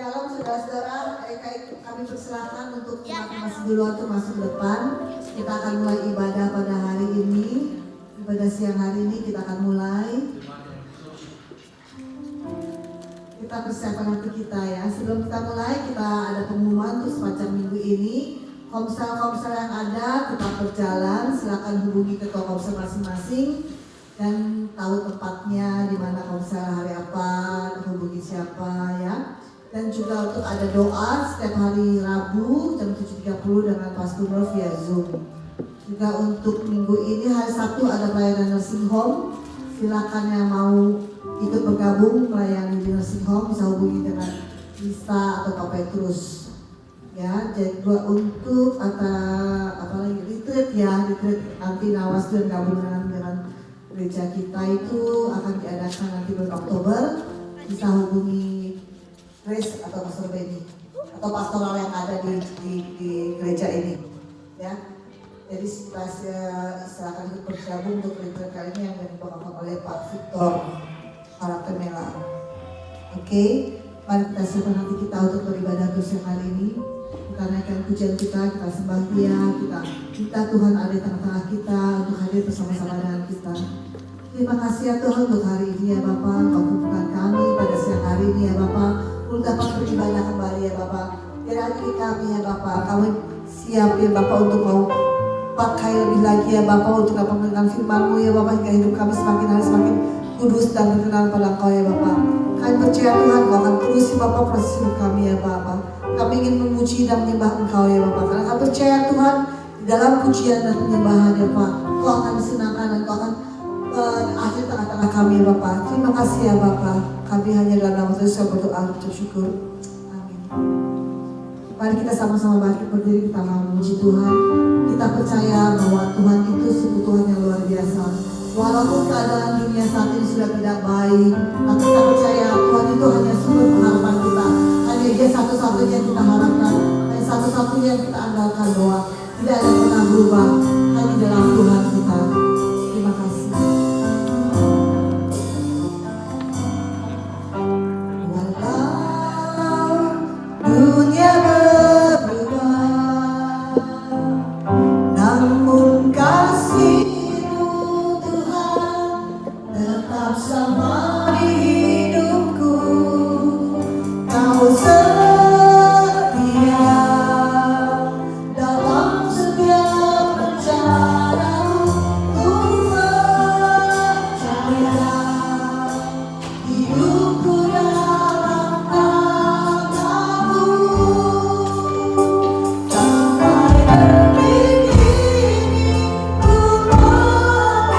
Shalom saudara-saudara, kami persilakan untuk masih dulu atau masuk ke depan. Kita akan mulai ibadah pada hari ini. Ibadah siang hari ini kita akan mulai. Kita persiapkan hati kita ya. Sebelum kita mulai, kita ada pengumuman untuk semacam minggu ini. Komsel-komsel yang ada tetap berjalan. Silakan hubungi ketua komsel masing-masing dan tahu tempatnya di mana komsel hari apa, hubungi siapa ya. Dan juga untuk ada doa setiap hari Rabu jam 7.30 dengan Pastor Nur via Zoom. Juga untuk minggu ini hari Sabtu ada pelayanan nursing home. Silakan yang mau ikut bergabung melayani di nursing home bisa hubungi dengan Lisa atau Pak Petrus. Ya, jadi untuk retreat ya, retreat nanti Nawas dan gabungan dengan gereja kita itu akan diadakan nanti bulan Oktober. Bisa hubungi Grace atau Pastor Benny atau pastoral yang ada di gereja ini ya. Jadi silakan ikut bergabung untuk retreat kali ini yang dibawakan oleh Pak Victor karakter Mela. Oke, mari kita siapkan hati kita untuk beribadah siang hari ini. Kita naikkan pujian kita sembah Dia, kita minta Tuhan ada di tengah-tengah kita untuk hadir bersama-sama dengan kita. Terima kasih ya Tuhan untuk hari ini ya Bapak, Engkau kumpulkan kami pada siang hari ini ya Bapak, untuk dapat beribadah kembali ya Bapak. Dan hari ini kami ya Bapak, kami siap ya Bapak untuk mau pakai lebih lagi ya Bapak untuk dapat mendengar firman-Mu ya Bapak, hingga hidup kami semakin hari semakin kudus dan berkenan pada Engkau ya Bapak. Kami percaya Tuhan Engkau akan terus ya Bapak proses hidup kami ya Bapak. Kami ingin memuji dan menyembah Engkau ya Bapak, karena kami percaya Tuhan di dalam pujian dan penyembahan ya Pak, Engkau akan disenangkan dan Engkau akan akhir tengah-tengah kami ya Bapak. Terima kasih ya Bapak. Kami hanya dalam nama Yesus berdoa dan bersyukur. Amin. Mari kita sama-sama bangkit berdiri, kita mau memuji Tuhan. Kita percaya bahwa Tuhan itu sungguh Tuhan yang luar biasa. Walaupun keadaan dunia saat ini sudah tidak baik, tapi kita percaya Tuhan itu hanya sumber pengharapan kita. Hanya Dia satu-satunya yang kita harapkan, hanya satu-satunya yang kita andalkan, bahwa tidak ada yang pernah berubah hanya dalam Tuhan kita. Terima kasih. Dunia berubah, namun kasih-Mu Tuhan tetap sama di hidupku. Kau setia dalam setiap rencana-Mu, ku percaya hidupku dalam tangan-Mu. Sampai detik ini ku melihat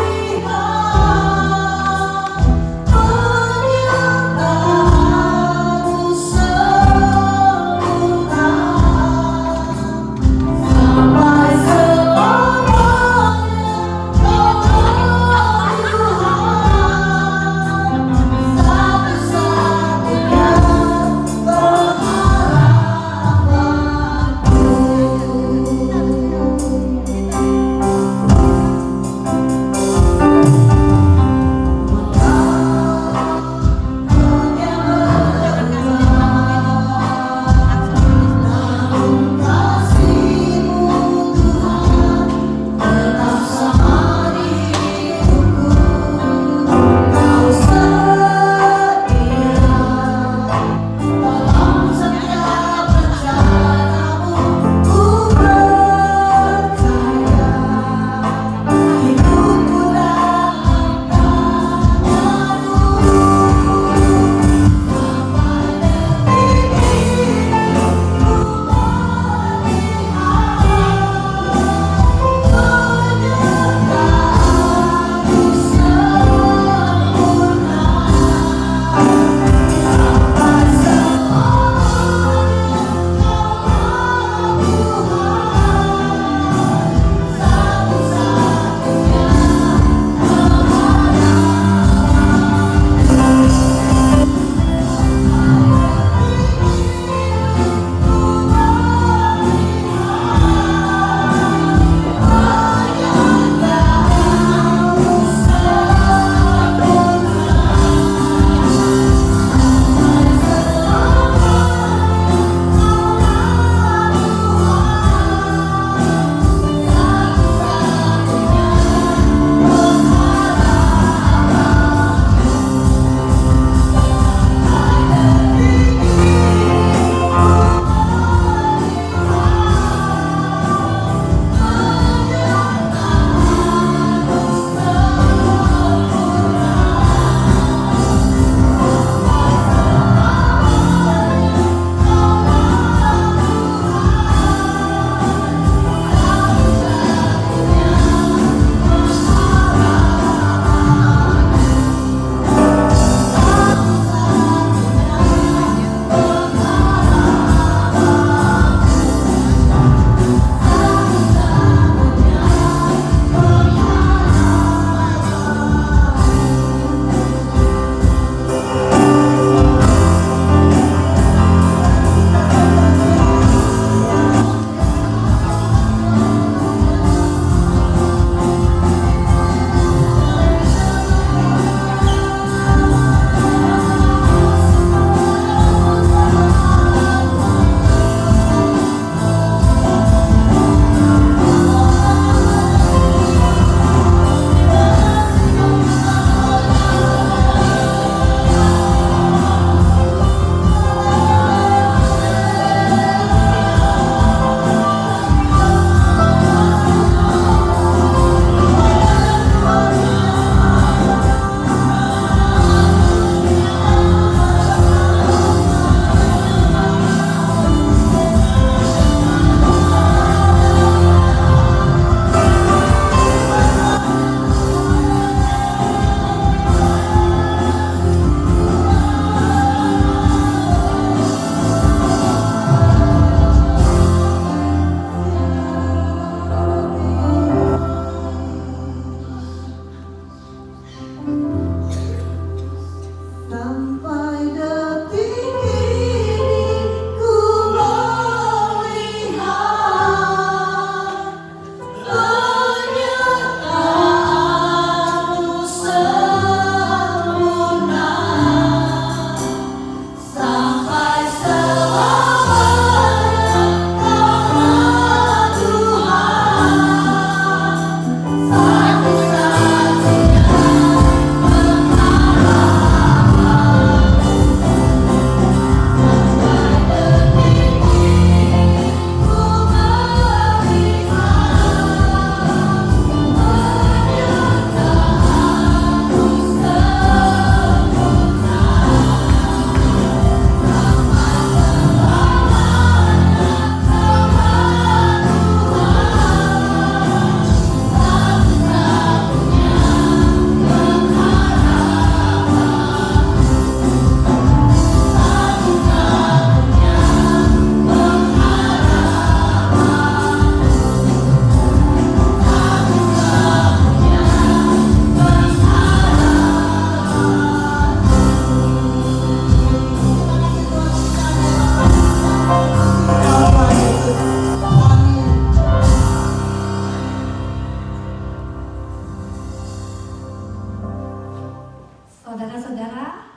saudara?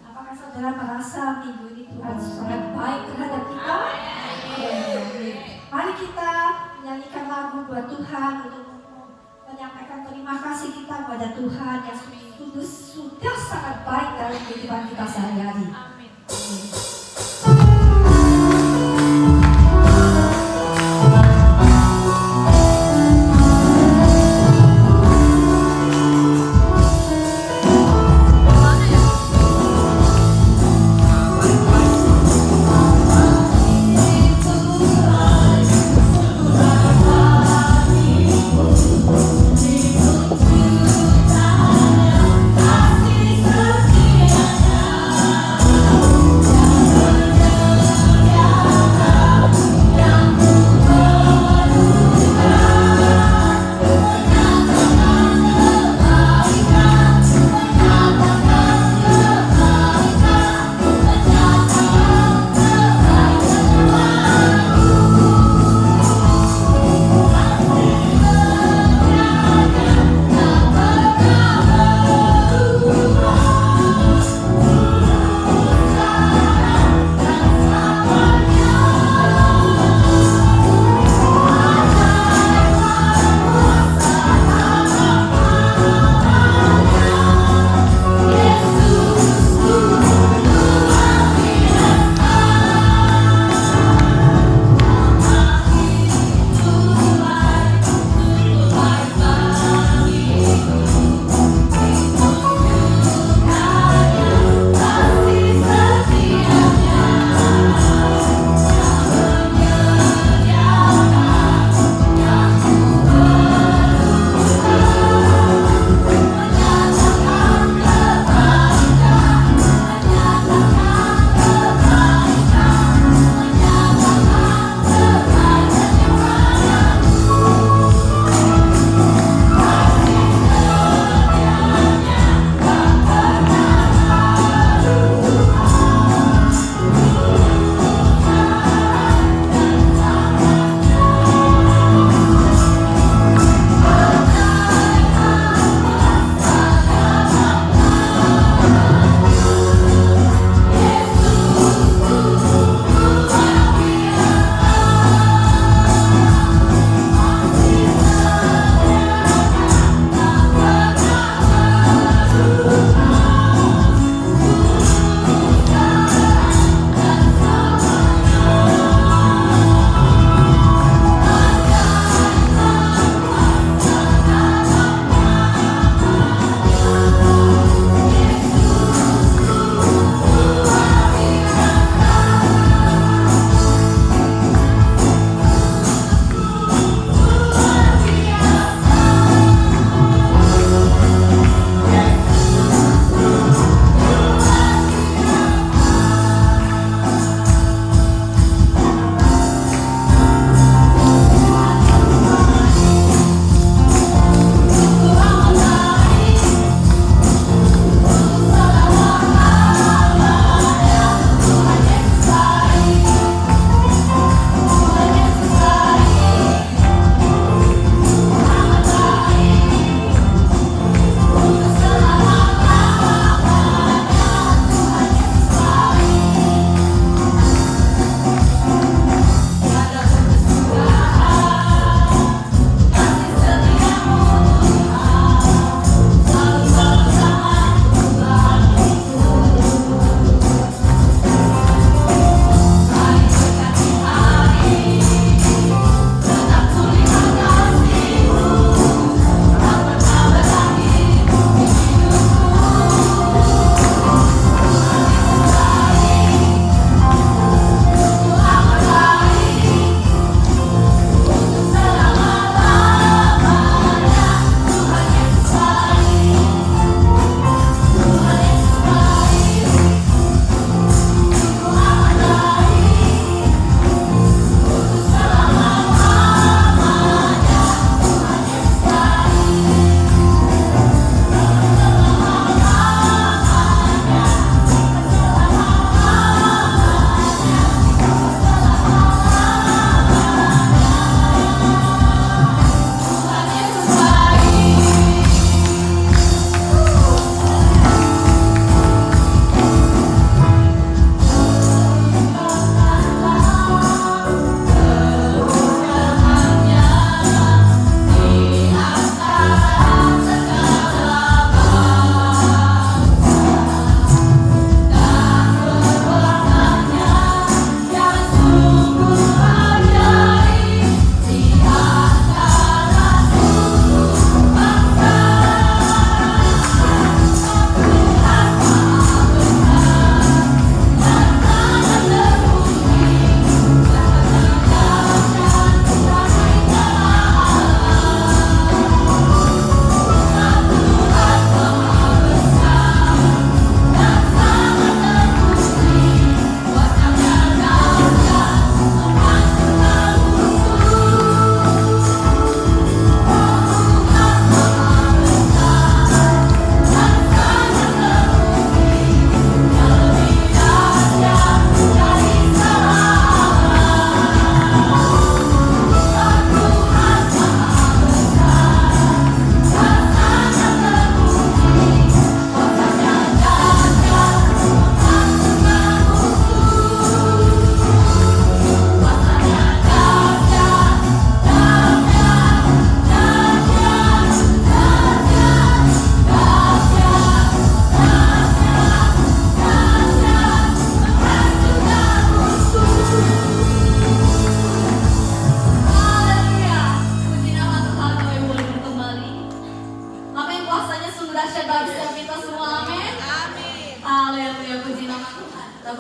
Apakah saudara merasa minggu ini Tuhan sangat baik terhadap kita? Mari kita menyanyikan lagu buat Tuhan untuk menyampaikan terima kasih kita kepada Tuhan yang sudah sangat baik dalam kehidupan kita sehari-hari. Amin. Kasih setianya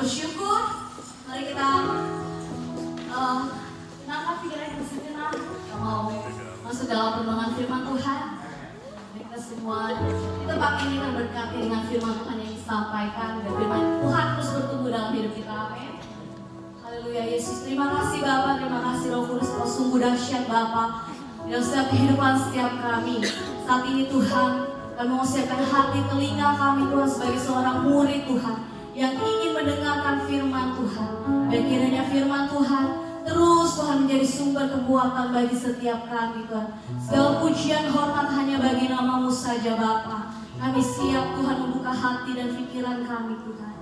bersyukur. Mari kita tenangkan pikiran kita sejenak. Kita mau masuk dalam pertolongan firman Tuhan. Mari kita semua di tempat ini akan berkati dengan firman Tuhan yang disampaikan. Dan firman Tuhan terus bertumbuh dalam hidup kita. Amin. Haleluya Yesus. Terima kasih Bapa, terima kasih Roh Kudus. Kau sungguh dahsyat Bapa dalam setiap kehidupan setiap kami. Saat ini Tuhan, kami mau siapkan hati telinga kami Tuhan sebagai seorang murid Tuhan yang ingin mendengarkan firman Tuhan. Dan kiranya firman Tuhan terus Tuhan menjadi sumber kekuatan bagi setiap kami Tuhan. Segala pujian hormat hanya bagi nama-Mu saja Bapa. Kami siap Tuhan membuka hati dan pikiran kami Tuhan.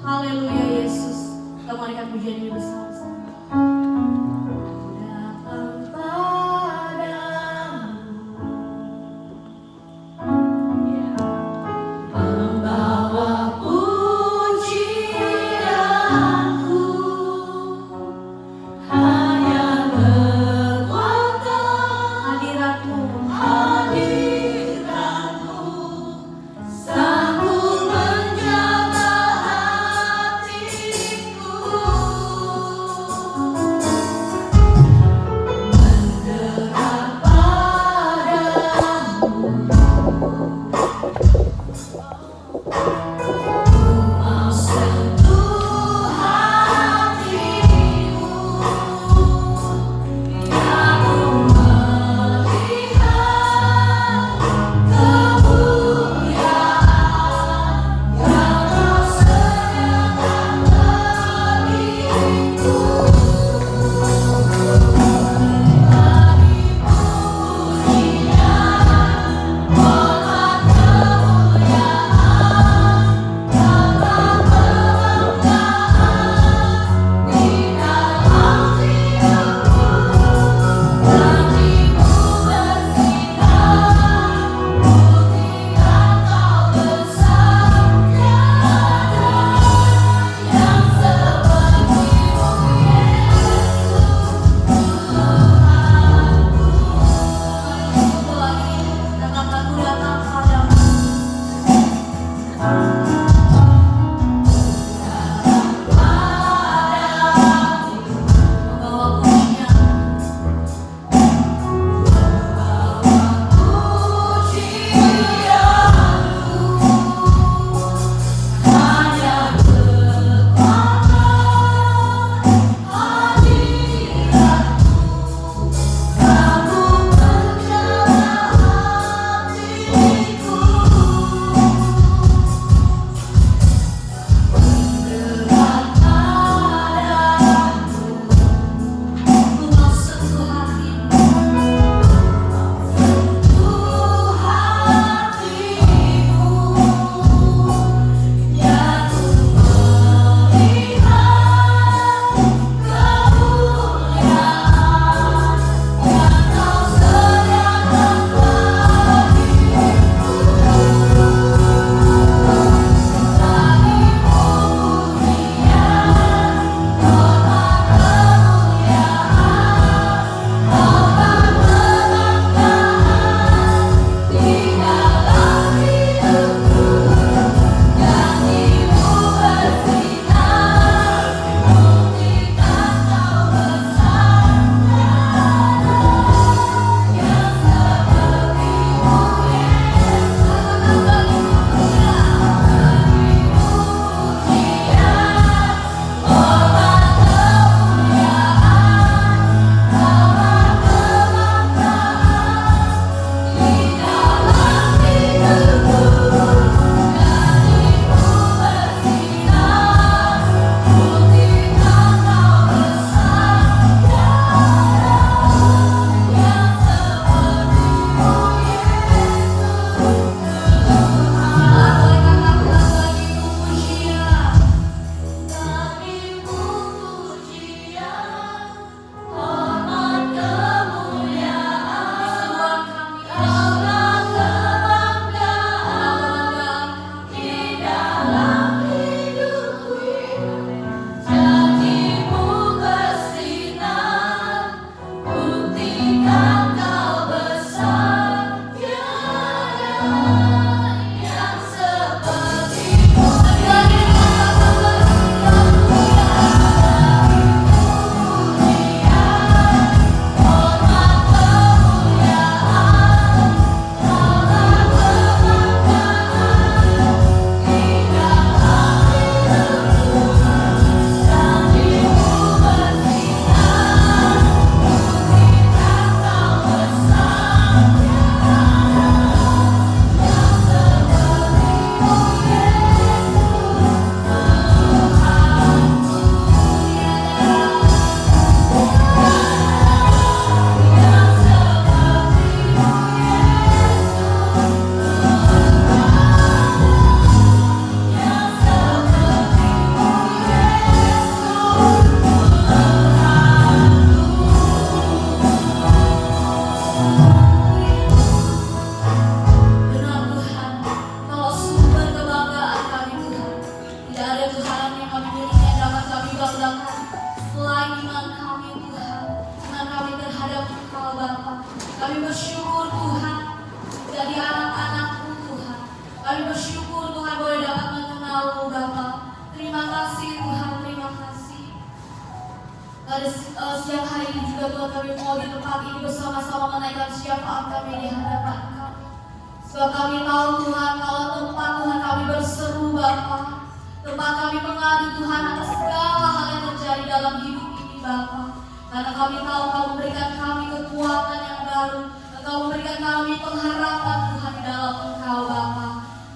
Haleluya Yesus. Kita marikan pujian ini bersama-sama. Datang padamu, membawa pujianku, hanya kekuatan hadiratmu, sanggup menjaga hatiku. Kami bersyukur Tuhan jadi anak-anak-Mu Tuhan. Kami bersyukur Tuhan boleh dapat mengenal-Mu Bapa. Terima kasih Tuhan, terima kasih. Pada siang hari ini juga Tuhan kami mau di tempat ini bersama-sama menaikkan syafaat kami di hadapan Kami. Sebab kami tahu Tuhan kalau tempat Tuhan kami berseru Bapa, tempat kami mengadu Tuhan atas segala hal yang terjadi dalam hidup ini Bapa. Karena kami tahu Kau memberikan kami kekuatan yang baru, Engkau memberikan kami pengharapan Tuhan di dalam Engkau Bapa.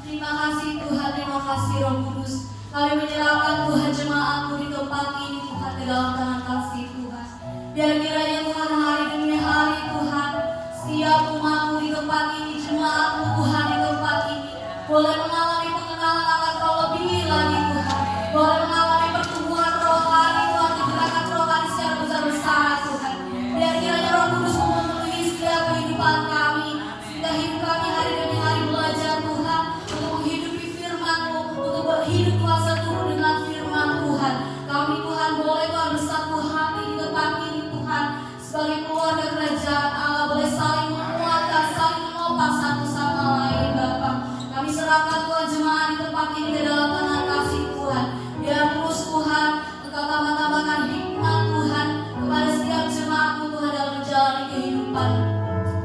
Terima kasih Tuhan, terima kasih Roh Kudus. Kami menyerahkan Tuhan jemaat-Mu di tempat ini Tuhan ke dalam tangan kasih Tuhan. Biar kiranya Tuhan hari demi hari Tuhan, setiap umat-Mu di tempat ini, jemaat-Mu Tuhan di tempat ini boleh mengalami pengenalan akan Kau lebih lagi Tuhan. Boleh mengalami pertumbuhan rohani Tuhan, kegerakan rohani secara besar-besaran Tuhan. Biar kiranya Roh Kudus memenuhi setiap kehidupan kami, sehingga hidup kami hari demi hari belajar Tuhan untuk menghidupi firman-Mu, untuk berhidup Tuhan seturut dengan firman Tuhan. Kami Tuhan boleh Tuhan bersatu hati di tempat ini Tuhan, sebagai keluarga kerajaan Allah boleh saling menguatkan, saling menopang satu sama lain Bapa. Kami serahkan Tuhan jemaat di tempat ini ke dalam tangan kasih Tuhan. Biar terus Tuhan Engkau tambah-tambahkan hikmat Tuhan kepada setiap jemaat-Mu Tuhan dalam menjalani kehidupan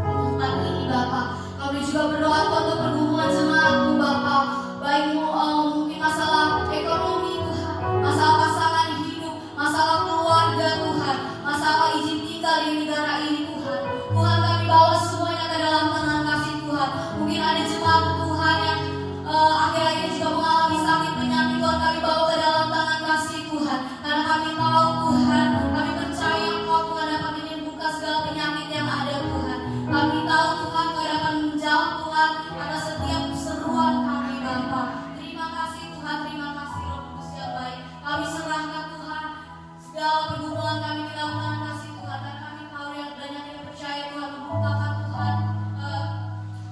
tempat ini Bapa. Kami juga berdoa Tuhan untuk pergumulan jemaat-Mu Bapa, baik mungkin masalah ekonomi Tuhan, masalah pasangan hidup, masalah keluarga Tuhan, masalah izin tinggal di negara ini Tuhan. Tuhan kami bawa semuanya ke dalam tangan kasih Tuhan. Mungkin ada jemaat Tuhan yang akhir-akhir ini juga mengalami sakit penyakit Tuhan, kami bawa ke dalam tangan kasih Tuhan. Karena kami tahu Tuhan, kami percaya Engkau Tuhan dapat menyembuhkan segala penyakit yang ada Tuhan. Kami tahu Tuhan Kau dapat menjawab Tuhan atas setiap seruan kami Bapa. Terima kasih Tuhan, terima kasih Roh Kudus yang baik. Kami serahkan Tuhan segala pergumulan kami ke dalam tangan kasih Tuhan. Dan kami tahu yang banyak yang percaya Tuhan membukakan Tuhan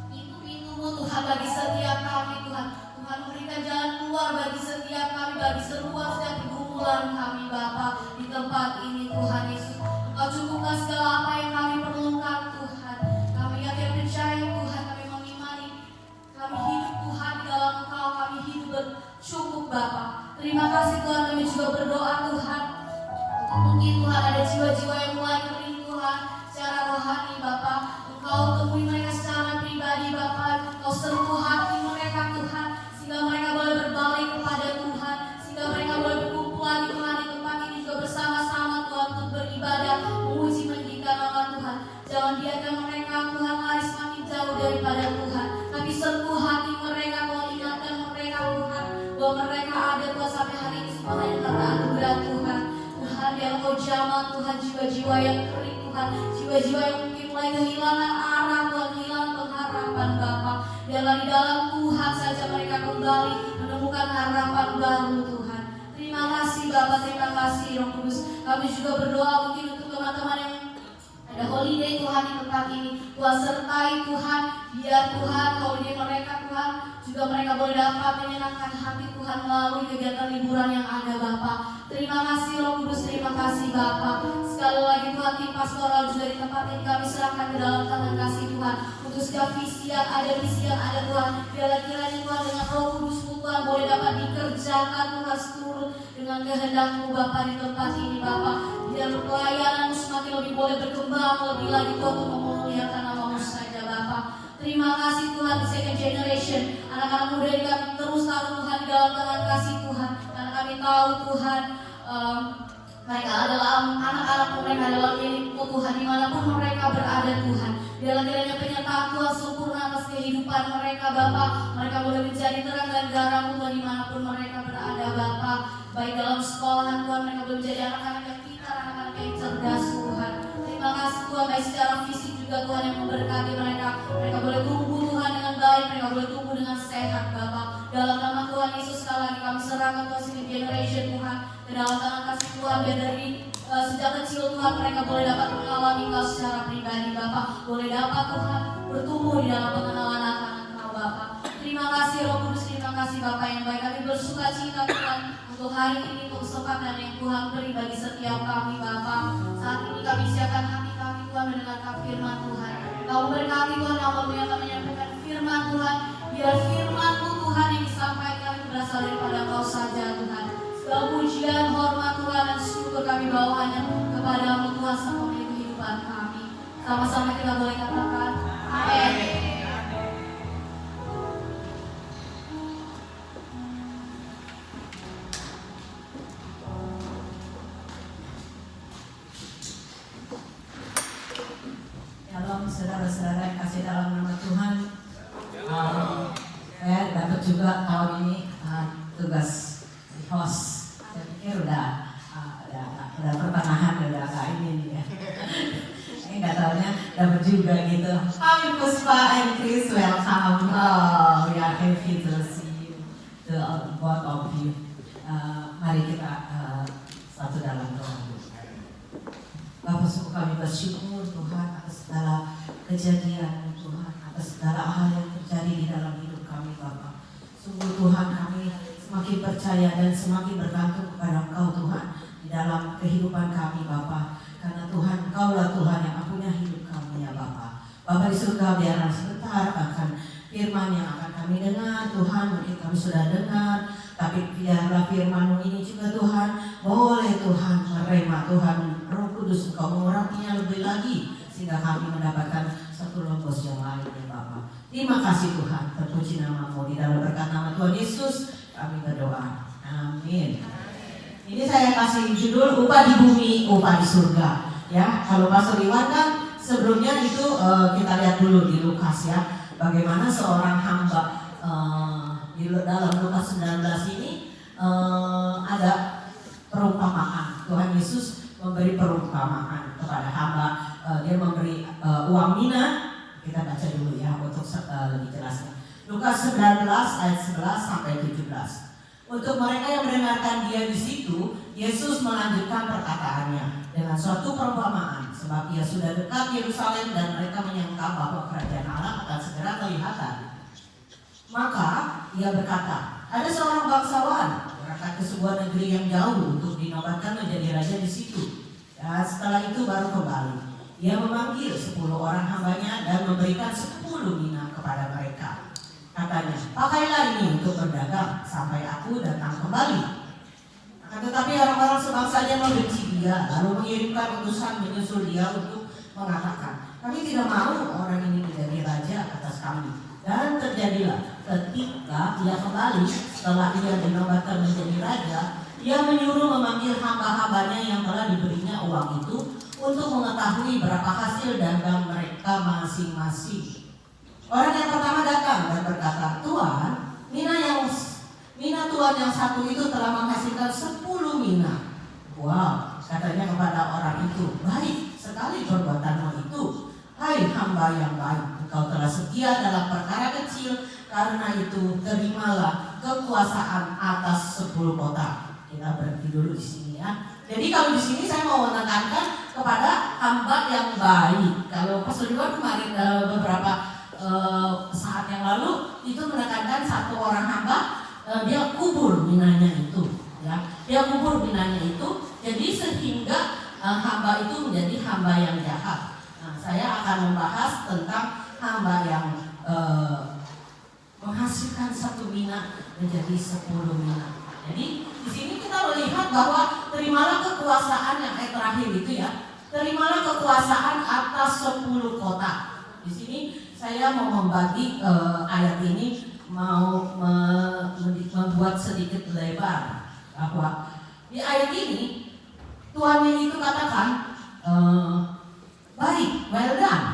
pintu-pintu-Mu Tuhan bagi setiap kami Tuhan. Tuhan memberikan jalan keluar bagi setiap kami, bagi seruan setiap pergumulan kami Bapa di tempat ini Tuhan Yesus. Engkau cukupkan segala apa yang kami perlukan Tuhan. Kami yakin percaya Tuhan, kami mengimani kami hidup Tuhan di dalam Engkau, kami hidup bersyukur Bapa. Terima kasih Tuhan, kami juga berdoa Tuhan. Mungkin Tuhan ada jiwa-jiwa yang mulai kering Tuhan secara rohani Bapa. Engkau temui mereka secara pribadi Bapa. Engkau sentuh hati mereka Tuhan, sehingga mereka boleh berbalik kepada Tuhan, sehingga mereka boleh berkumpul lagi Tuhan di tempat ini juga bersama-sama Tuhan untuk beribadah, memuji meninggikan nama Tuhan. Jangan biarkan mereka Tuhan lari semakin jauh daripada Tuhan, tapi sentuh hati mereka Tuhan, ingatkan mereka Tuhan bahwa mereka ada Tuhan sampai hari ini semua hanya karena anugerah Tuhan. Tuhan yang Kau jamah Tuhan jiwa-jiwa yang kering Tuhan, jiwa-jiwa yang mungkin mulai kehilangan arah Tuhan, kehilangan pengharapan Bapa. Biarlah di dalam Tuhan saja mereka kembali menemukan harapan baru Tuhan. Terima kasih Bapa, terima kasih Roh Kudus. Kami juga berdoa mungkin untuk teman-teman yang ada holiday Tuhan di tempat ini. Tuhan sertai Tuhan, biar Tuhan holiday mereka Tuhan juga mereka boleh dapat menyenangkan hati Tuhan melalui kegiatan liburan yang ada Bapa. Terima kasih Roh Kudus, terima kasih Bapa. Sekali lagi Tuhan, tim pastoral juga di tempat ini kami serahkan ke dalam tangan kasih Tuhan. Untuk setiap visi yang ada Tuhan, biarlah kiranya Tuhan dengan Roh Kudus-Mu Tuhan boleh dapat dikerjakan Tuhan seturut dengan kehendak-Mu Bapa di tempat ini Bapa. Biar pelayanan-Mu semakin lebih boleh berkembang lebih lagi Tuhan untuk memuliakan nama-Mu saja Bapa. Terima kasih Tuhan di second generation, anak-anak muda ini kami terus taruh Tuhan di dalam tangan kasih Tuhan. Karena kami tahu Tuhan mereka adalah anak-anak mereka adalah milik-Mu Tuhan dimanapun mereka berada Tuhan. Biarlah kiranya penyertaan Tuhan sempurna atas kehidupan mereka Bapa. Mereka boleh menjadi terang dan garam Tuhan dimanapun mereka berada Bapa. Baik dalam sekolahan Tuhan mereka boleh menjadi anak-anak yang pintar, anak-anak yang cerdas Tuhan. Terima kasih Tuhan, baik secara fisik juga Tuhan yang memberkati mereka. Mereka boleh tumbuh Tuhan dengan baik, mereka boleh tumbuh dengan sehat Bapa. Dalam nama Tuhan Yesus sekali lagi kami serahkan Tuhan second generation Tuhan ke dalam tangan kasih Tuhan. Biar dari sejak kecil Tuhan mereka boleh dapat mengalami Engkau secara pribadi Bapa. Boleh dapat Tuhan bertumbuh di dalam pengenalan akan Engkau Bapa. Terima kasih Roh Kudus, terima kasih Bapa yang baik. Kami bersuka cita Tuhan untuk hari ini, untuk kesempatan yang Tuhan beri bagi setiap kami Bapa. Saat ini kami siapkan hati kami Tuhan mendengarkan firman Tuhan. Kau berkati Tuhan, kami akan menyampaikan firman Tuhan. Biar firman-Mu Tuhan yang disampaikan itu berasal daripada Kau saja Tuhan. Segala pujian, hormat Tuhan dan syukur kami bawa hanya kepada-Mu Tuhan sang pemilik kehidupan kami. Sama-sama kita boleh katakan amin. Shalom saudara-saudara yang kasih dalam nama Tuhan. Saya dapat juga tahun ini tugas di host. Saya pikir udah pertengahan, udah agak ini nih ya. Ini nggak tahunya dapat juga gitu. Hai Puspa and Chris, welcome. Oh, we are happy to see you, to both of you. Mari kita satu dalam doa. Bapak sungguh kami bersyukur Tuhan atas segala kejadian Tuhan, atas segala hal yang terjadi di dalam hidup kami Bapak. Sungguh Tuhan kami semakin percaya dan semakin bergantung kepada Engkau Tuhan di dalam kehidupan kami Bapak. Karena Tuhan Engkaulah Tuhan yang punya hidup kami ya Bapak. Bapak di surga biarlah sebentar akan firman yang akan kami dengar Tuhan, mungkin kami sudah dengar, tapi biarlah firman-Mu ini juga Tuhan boleh Tuhan merema Tuhan Roh Kudus Engkau mengurapinya lebih lagi sehingga kami mendapatkan satu logos yang lain ya Bapa. Terima kasih Tuhan, terpuji nama-Mu, di dalam berkat nama Tuhan Yesus kami berdoa. Amin. Ini saya kasih judul upah di bumi, upah di surga. Ya, kalau Pastor Iwan kan sebelumnya itu kita lihat dulu di Lukas ya, bagaimana seorang hamba di dalam Lukas 19 ini ada perumpamaan. Tuhan Yesus memberi perumpamaan kepada hamba. Dia memberi uang mina. Kita baca dulu ya untuk lebih jelasnya. Lukas 19 ayat 11 sampai 17. Untuk mereka yang mendengarkan dia di situ, Yesus melanjutkan perkataannya dengan suatu perumpamaan, sebab ia sudah dekat Yerusalem dan mereka menyangka bahwa kerajaan Allah akan segera kelihatan. Maka ia berkata, ada seorang bangsawan berangkat ke sebuah negeri yang jauh untuk dinobatkan menjadi raja di situ. Dan setelah itu baru kembali. Ia memanggil 10 orang hambanya dan memberikan 10 mina kepada mereka. Katanya, pakailah ini untuk berdagang sampai aku datang kembali. Akan tetapi orang-orang sebangsanya membenci dia, lalu mengirimkan utusan menyusul dia untuk mengatakan, kami tidak mau orang ini menjadi raja atas kami. Dan terjadilah ketika ia kembali setelah ia dinobatkan menjadi raja, ia menyuruh memanggil hamba-hambanya yang telah diberinya uang itu untuk mengetahui berapa hasil dagang mereka masing-masing. Orang yang pertama datang dan berkata, Tuan, mina Tuan yang satu itu telah menghasilkan 10 mina. Wow, katanya kepada orang itu, baik sekali perbuatanmu itu. Hai hamba yang baik, engkau telah setia dalam perkara kecil, karena itu terimalah kekuasaan atas 10 kota. Kita berhenti dulu di sini ya. Jadi kalau di sini saya mau menekankan kepada hamba yang baik. Kalau Pastor Iwan kemarin beberapa saat yang lalu itu menekankan satu orang hamba, dia kubur minanya itu, ya, dia kubur minanya itu, jadi sehingga hamba itu menjadi hamba yang jahat. Nah, saya akan membahas tentang hamba yang menghasilkan 1 mina menjadi 10 mina. Jadi di sini kita melihat bahwa terimalah kekuasaan yang terakhir itu ya, terimalah kekuasaan atas 10 kota. Di sini saya mau membagi ayat ini, mau membuat sedikit lebar bahwa di ayat ini Tuhan yang itu katakan baik, well done,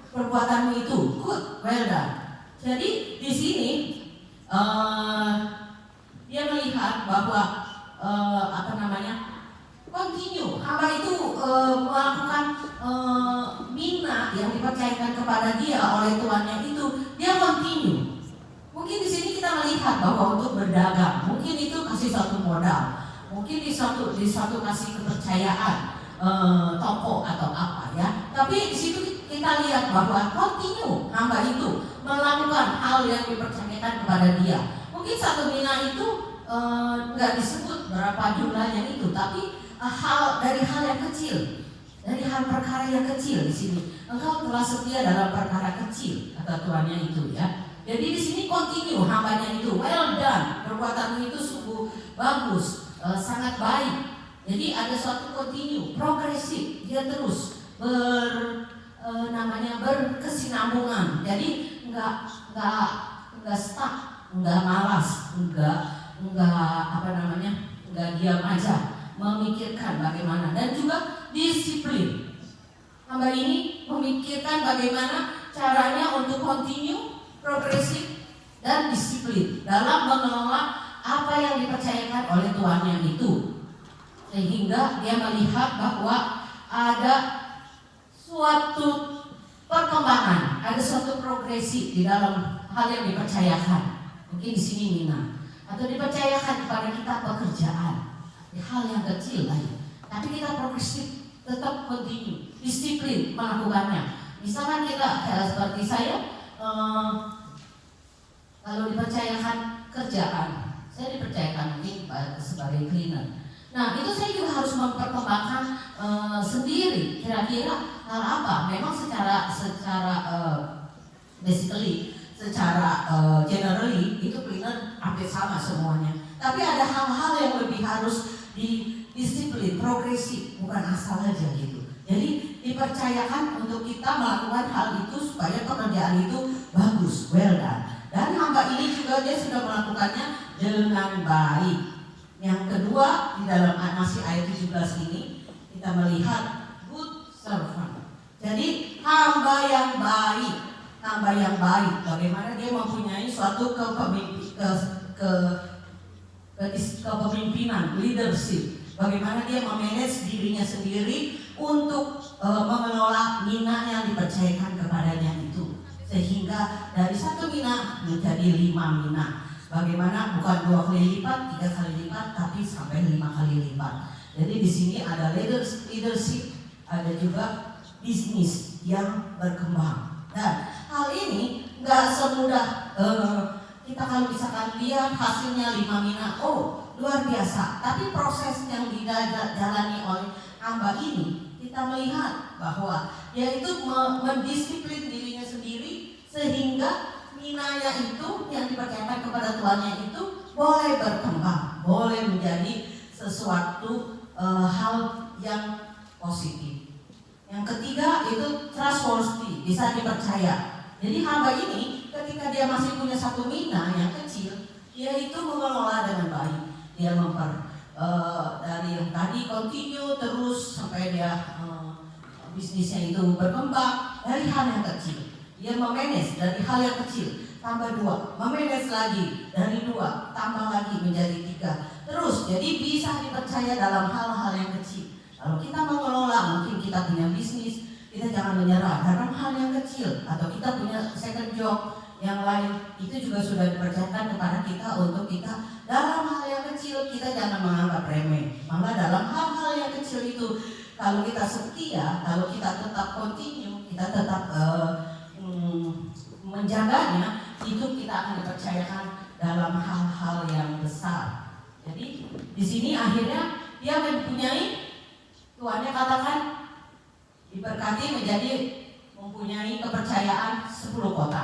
perbuatanmu itu good, well done. Jadi di sini dia melihat bahwa continue, hamba itu melakukan mina yang dipercayakan kepada dia oleh tuannya itu, dia continue. Mungkin di sini kita melihat bahwa untuk berdagang, mungkin itu kasih satu modal, mungkin di satu kasih kepercayaan toko atau apa ya. Tapi di situ kita lihat bahwa continue hamba itu melakukan hal yang dipercayakan kepada dia. Mungkin 1 mina itu nggak disebut berapa jumlahnya itu, tapi dari hal yang kecil. dari hal perkara yang kecil di sini. Engkau telah setia dalam perkara kecil, kata tuannya itu ya. Jadi di sini continue hambanya itu, well done, perbuatanmu itu sungguh bagus, sangat baik. Jadi ada suatu continue, progresif, dia terus berkesinambungan. Jadi enggak stuck, enggak malas, enggak diam aja, memikirkan bagaimana, dan juga disiplin. Hamba ini memikirkan bagaimana caranya untuk continue, progresif, dan disiplin dalam mengelola apa yang dipercayakan oleh tuannya itu, sehingga dia melihat bahwa ada suatu perkembangan, ada suatu progresif di dalam hal yang dipercayakan. Mungkin di sini Mina, atau dipercayakan kepada kita pekerjaan, hal yang kecil aja, tapi kita progresif, tetap continue, disiplin melakukannya. Misalkan kita seperti saya, kalau dipercayakan kerjaan, saya dipercayakan mungkin sebagai cleaner. Nah itu saya juga harus memperkembangkan sendiri, kira-kira hal apa. Memang secara generally itu cleaner hampir sama semuanya. Tapi ada hal-hal yang lebih harus disiplin, progresif, bukan asal aja gitu. Jadi dipercayakan untuk kita melakukan hal itu supaya pekerjaan itu bagus, well done. Dan hamba ini juga dia sudah melakukannya dengan baik. Yang kedua, di dalam masih ayat 17 ini kita melihat good servant. Jadi hamba yang baik, bagaimana dia mempunyai suatu kepemimpinan, leadership. Bagaimana dia memanage dirinya sendiri untuk mengelola mina yang dipercayakan kepadanya itu, sehingga dari 1 mina menjadi 5 mina. Bagaimana bukan 2 kali lipat, 3 kali lipat, tapi sampai 5 kali lipat. Jadi di sini ada leadership, ada juga bisnis yang berkembang. Dan hal ini nggak semudah kita kalau misalkan lihat hasilnya 5 mina, oh luar biasa. Tapi proses yang dijalani oleh hamba ini, kita melihat bahwa dia itu mendisiplin dirinya sendiri sehingga minanya itu yang dipercayakan kepada tuannya itu boleh berkembang, boleh menjadi sesuatu hal yang positif. Yang ketiga itu trustworthy, bisa dipercaya. Jadi hamba ini ketika dia masih punya 1 mina yang kecil, dia itu mengelola dengan baik. Dia dari yang tadi continue terus sampai dia bisnisnya itu berkembang dari hal yang kecil. Dia memanage dari hal yang kecil tambah 2, memanage lagi dari 2 tambah lagi menjadi 3. Terus jadi bisa dipercaya dalam hal-hal yang kecil. Kalau kita mengelola, mungkin kita punya bisnis, kita jangan menyerah dalam hal yang kecil, atau kita punya second job yang lain, itu juga sudah dipercayakan kepada kita untuk kita dalam hal yang kecil, kita jangan menganggap remeh. Malah dalam hal-hal yang kecil itu, kalau kita setia, kalau kita tetap continue, kita tetap menjaganya, itu kita akan dipercayakan dalam hal-hal yang besar. Jadi di sini akhirnya dia mempunyai, tuannya katakan diberkati menjadi mempunyai kepercayaan 10 kota.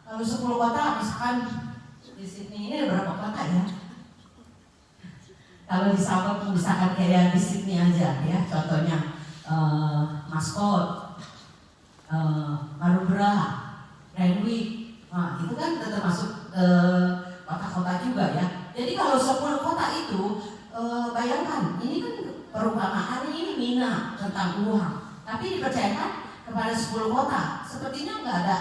Kalau 10 kota, misalkan di Sydney ini ada berapa kota ya? Kalau di Sabah misalkan kayak di Sydney aja ya, contohnya Mascot, Marlborough, Randwick, nah itu kan termasuk kota-kota juga ya. Jadi kalau 10 kota itu, bayangkan, ini kan perumpamaan ini mina tentang uang, tapi dipercayakan kepada 10 kota, sepertinya nggak ada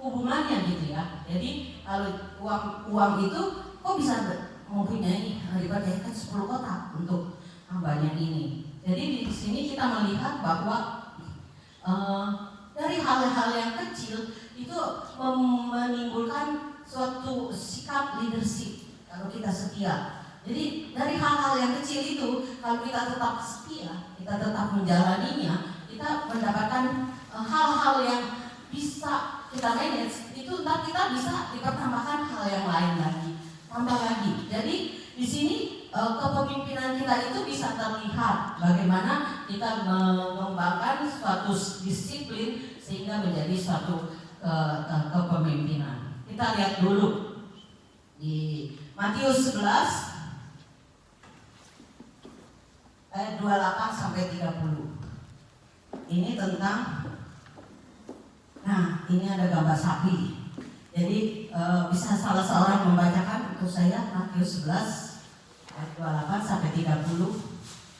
hubungannya gitu ya. Jadi kalau uang itu kok bisa mempunyai dipercayakan 10 kota untuk hambanya ini. Jadi di sini kita melihat bahwa dari hal-hal yang kecil itu menimbulkan suatu sikap leadership kalau kita setia. Jadi dari hal-hal yang kecil itu, kalau kita tetap setia, kita tetap menjalaninya, kita mendapatkan hal-hal yang bisa kita manage. Itu ntar kita bisa dipertambahkan hal yang lain lagi, tambah lagi. Jadi di sini kepemimpinan kita itu bisa terlihat bagaimana kita mengembangkan suatu disiplin sehingga menjadi suatu kepemimpinan. Kita lihat dulu di Matius 11 ayat 28 sampai 30. Ini tentang, nah ini ada gambar sapi. Jadi bisa salah seorang membacakan untuk saya Matius 11 ayat 28 sampai 30.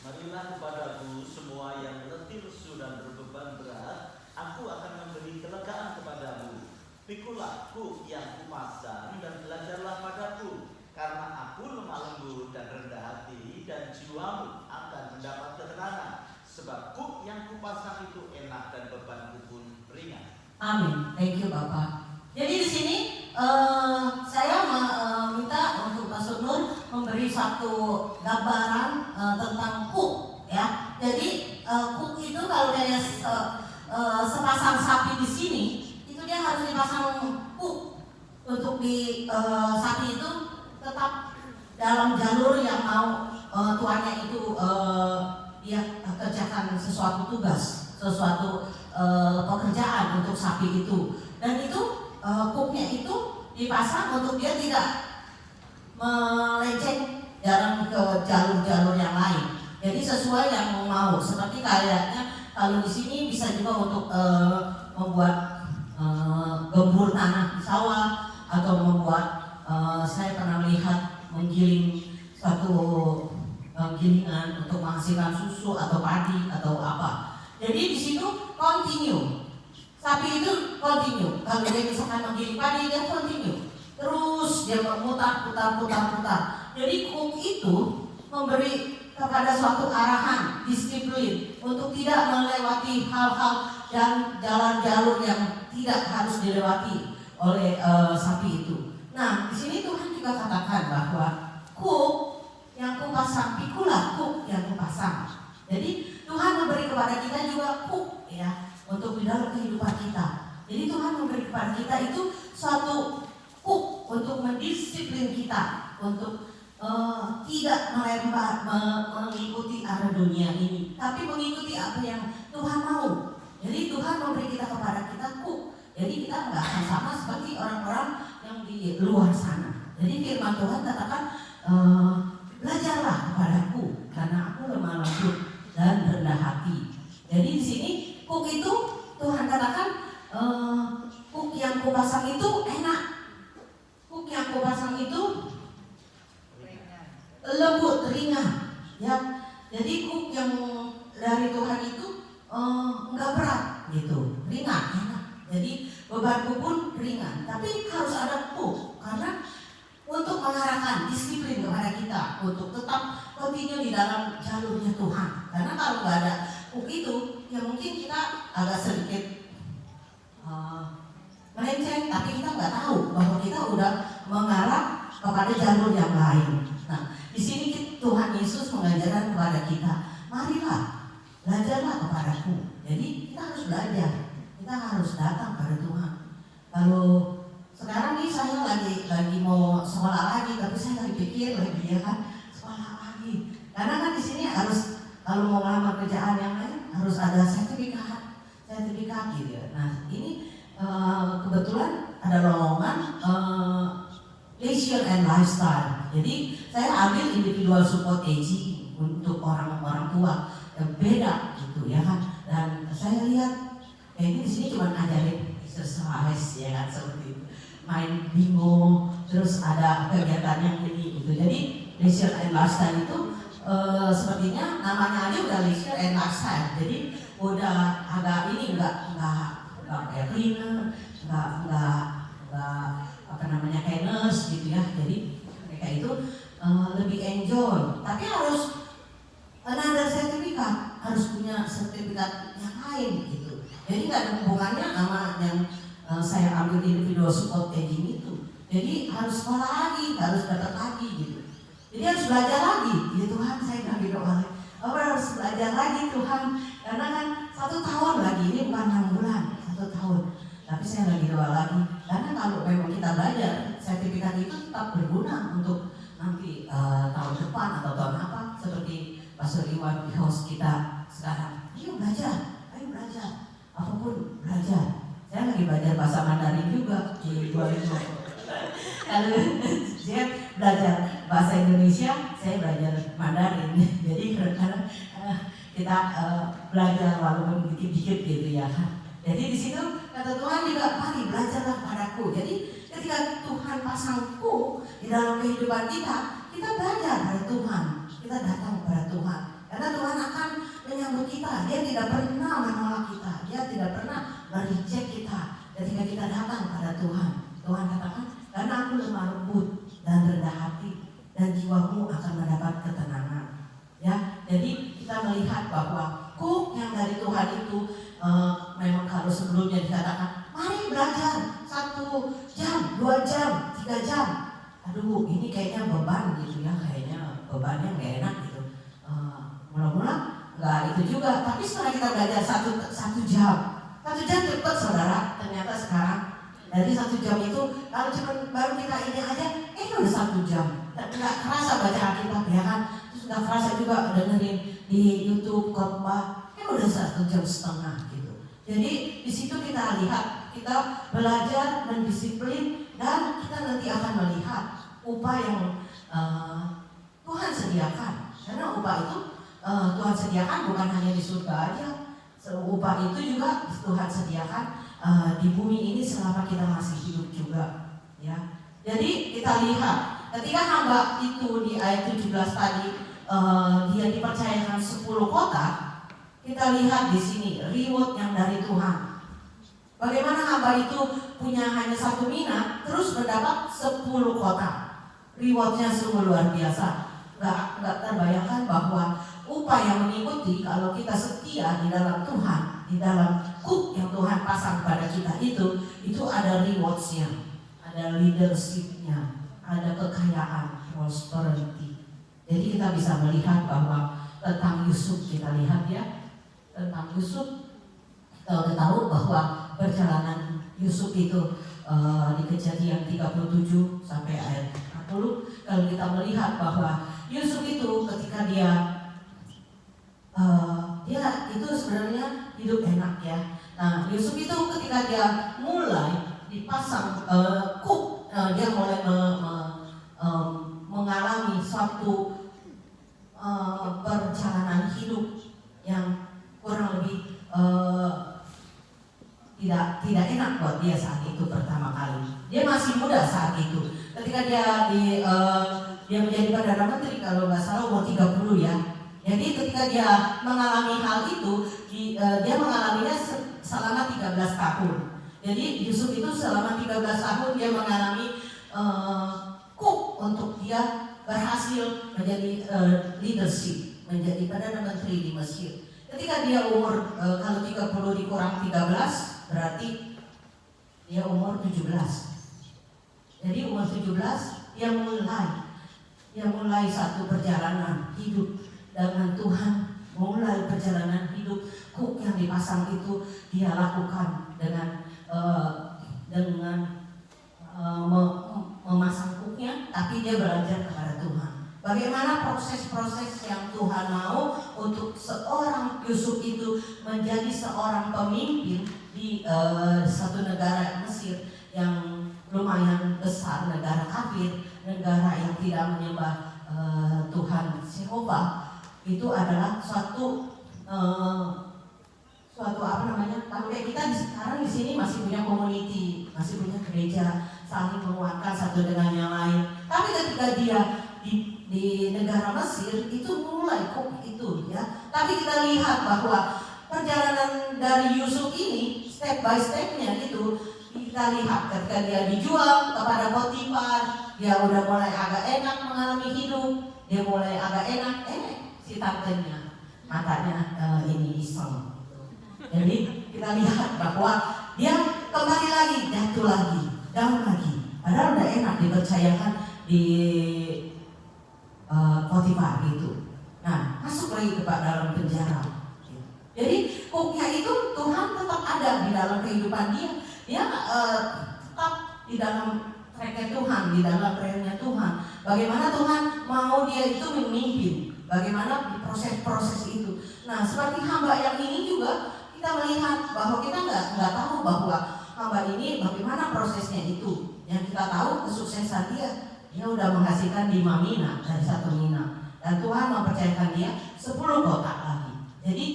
Marilah kepadaku semua yang letih lesu dan berbeban berat, aku akan memberi kelegaan kepadamu. Pikulah kuk yang kupasang dan belajarlah padaku, karena aku lemah lembut dan rendah hati, dan jiwamu akan mendapat ketenangan. Sebab kuk yang kupasang itu enak dan bebanku pun ringan. Amin. Thank you Bapak. Jadi di sini saya minta untuk Pastor Nur memberi satu gambaran tentang kuk, ya. Jadi kuk itu kalau kayak sepasang sapi di sini, itu dia harus dipasang kuk untuk di sapi itu tetap dalam jalur yang mau tuannya itu dia kerjakan sesuatu tugas, sesuatu pekerjaan untuk sapi itu. Dan itu kuknya itu dipasang untuk dia tidak melenceng jalan ke jalur-jalur yang lain. Jadi sesuai yang mau. Seperti kayaknya kalau di sini bisa juga untuk membuat gembur tanah di sawah, atau membuat saya pernah melihat menggiling suatu gilingan untuk menghasilkan susu atau padi atau apa. Jadi di situ continue. Sapi itu continue. Kalau dia misalkan menggiling padi, dia continue. Terus dia memutar. Jadi kuk itu memberi kepada suatu arahan, disiplin untuk tidak melewati hal-hal dan jalan-jalur yang tidak harus dilewati oleh sapi itu. Nah, di sini Tuhan juga katakan bahwa kuk yang kupasang, pikulah kuk yang kupasang. Jadi Tuhan memberi kepada kita juga kuk, ya, untuk di dalam kehidupan kita. Jadi Tuhan memberi kepada kita itu suatu kuk untuk mendisiplin kita, untuk tidak mengikuti arah dunia ini, tapi mengikuti apa yang Tuhan mau. Jadi Tuhan memberi kita kepada kita kuk. Jadi kita nggak akan sama seperti orang-orang yang di luar sana. Jadi firman Tuhan katakan, belajarlah kepadaku, karena aku lemah lembut dan rendah hati. Jadi di sini kuk itu Tuhan katakan, kuk yang kupasang itu enak. Kuk yang kupasang itu lembut, ringan, ya. Jadi kuk yang dari Tuhan itu enggak berat, gitu, ringan, enak. Jadi bebanku pun ringan. Tapi harus ada kuk, karena untuk mengarahkan disiplin kepada kita untuk tetap continue di dalam jalurnya Tuhan. Karena kalau nggak ada kuk itu, ya mungkin kita agak sedikit melenceng, tapi kita nggak tahu bahwa kita udah mengarah kepada jalur yang lain. Nah, di sini Tuhan Yesus mengajarkan kepada kita, marilah, belajarlah kepadaku. Jadi kita harus belajar, kita harus datang pada Tuhan. Kalau sekarang nih saya lagi mau sekolah lagi, tapi saya lagi pikir lagi, ya kan, sekolah lagi. Karena kan di sini harus, kalau mau melamar kerjaan yang lain harus ada sertifikat gitu ya. Nah, ini kebetulan ada lowongan leisure and lifestyle. Jadi saya ambil individual support AG untuk orang-orang tua yang beda gitu, ya kan. Dan saya lihat ini di sini cuma ngajarin exercise, ya kan, seperti itu, main bingo, terus ada kegiatan yang ini gitu. Jadi leisure and lifestyle itu sepertinya namanya aja udah leisure and lifestyle. Jadi udah agak ini enggak kayak cleaner, enggak apa namanya, kayak nurse gitu ya. Jadi mereka itu lebih enjoy, tapi harus ada sertifikat, harus punya sertifikat yang lain gitu. Jadi nggak ada hubungannya sama yang saya ambil individual support aging itu. Jadi harus sekolah lagi, harus dapat lagi gitu. Jadi harus belajar lagi. Ya Tuhan, saya nggak berdoa lagi. Harus belajar lagi Tuhan, karena kan 1 tahun lagi, ini bukan 6 bulan, 1 tahun. Tapi saya lagi doa lagi, karena kalau memang kita belajar, sertifikat itu tetap berguna untuk nanti tahun tahun depan atau tahun apa, seperti Pastor Iwan di host kita sekarang. Ayo belajar, apapun belajar. Saya lagi belajar bahasa Mandarin juga di 2020. Kalau saya belajar bahasa Indonesia, saya belajar Mandarin. Jadi kadang-kadang kita belajar walaupun dikit-dikit gitu ya. Jadi di situ kata Tuhan juga, mari belajarlah padaku. Jadi ketika Tuhan pasangku di dalam kehidupan kita, kita belajar pada Tuhan, kita datang kepada Tuhan. Karena Tuhan akan menyambut kita. Dia tidak pernah menolak kita, Dia tidak pernah mereject kita ketika kita datang pada Tuhan. Tuhan katakan, karena aku lemah lembut dan rendah hati, dan jiwamu akan mendapat ketenangan. Ya, jadi kita melihat bahwa kuk yang dari Tuhan itu memang kalau sebelumnya dikatakan, mari belajar 1 jam, 2 jam, 3 jam. Aduh, ini kayaknya beban gitu ya, kayaknya bebannya nggak enak gitu. Mula-mula nggak itu juga, tapi setelah kita belajar 1 jam, 1 jam cepat saudara. Ternyata sekarang dari 1 jam itu, kalau cuma baru kita ini aja, udah 1 jam. Nggak kerasa baca Alkitab ya kan, terus nggak kerasa juga dengerin di YouTube khotbah, udah 1,5 jam gitu. Jadi di situ kita lihat, kita belajar mendisiplin, dan kita nanti akan melihat upah yang Tuhan sediakan. Karena upah itu Tuhan sediakan bukan hanya di surga aja, upah itu juga Tuhan sediakan di bumi ini selama kita masih hidup juga, ya. Jadi kita lihat ketika hamba itu di ayat 17 tadi dia dipercayakan 10 kota, kita lihat di sini reward yang dari Tuhan. Bagaimana hamba itu punya hanya 1 mina, terus mendapat 10 kota. Rewardnya sungguh luar biasa. Nggak terbayangkan bahwa upah yang mengikuti kalau kita setia di dalam Tuhan, di dalam kuk yang Tuhan pasang pada kita itu ada rewards-nya, ada leadership-nya, ada kekayaan, prosperity. Jadi kita bisa melihat bahwa tentang Yusuf, kita lihat ya, tentang Yusuf kita udah tahu bahwa perjalanan Yusuf itu di Kejadian 37 sampai ayat 40. Kalau kita melihat bahwa Yusuf itu ketika dia itu sebenarnya hidup enak ya. Nah, Yusuf itu ketika dia mulai dipasang kuk, dia mulai mengalami suatu perjalanan hidup yang kurang lebih tidak enak buat dia saat itu pertama kali. Dia masih muda saat itu. Ketika dia menjadi Perdana Menteri kalau nggak salah umur 30 ya. Jadi ketika dia mengalami hal itu, dia mengalaminya selama 13 tahun. Jadi Yusuf itu selama 13 tahun dia mengalami kuk untuk dia berhasil menjadi leadership, menjadi Perdana Menteri di Mesir. Ketika dia umur kalau 30 dikurang 13 berarti dia umur 17. Jadi umur 17 dia mulai satu perjalanan hidup dengan Tuhan, mulai perjalanan hidup. Kuk yang dipasang itu dia lakukan dengan memasang kuknya, tapi dia belajar kepada Tuhan. Bagaimana proses-proses yang Tuhan mau untuk seorang Yusuf itu menjadi seorang pemimpin di satu negara Mesir yang lumayan besar, negara kafir, negara yang tidak menyembah Tuhan Yehova. Itu adalah suatu apa namanya? Kalau kayak kita sekarang di sini masih punya community, masih punya gereja, saling menguatkan satu dengan yang lain. Tapi ketika dia di negara Mesir itu mulai kok itu ya. Tapi kita lihat bahwa perjalanan dari Yusuf ini step by stepnya itu kita lihat ketika dia dijual kepada Potifar, dia udah mulai agak enak mengalami hidup, dia mulai agak enak, si tantenya matanya ini iseng. Jadi kita lihat bahwa dia kembali lagi, jatuh lagi, down lagi. Padahal udah enak dipercayakan di Potifar itu. Nah, masuk lagi ke dalam penjara. Jadi kuknya itu Tuhan tetap ada di dalam kehidupan dia. Dia tetap di dalam tracknya Tuhan, di dalam realnya Tuhan. Bagaimana Tuhan mau dia dia itu memimpin. Bagaimana proses-proses itu. Nah, seperti hamba yang ini juga kita melihat bahwa kita nggak tahu bahwa hamba ini bagaimana prosesnya itu. Yang kita tahu kesuksesan dia udah menghasilkan 5 mina dari 1 mina. Dan Tuhan mempercayakan dia 10 kotak lagi. Jadi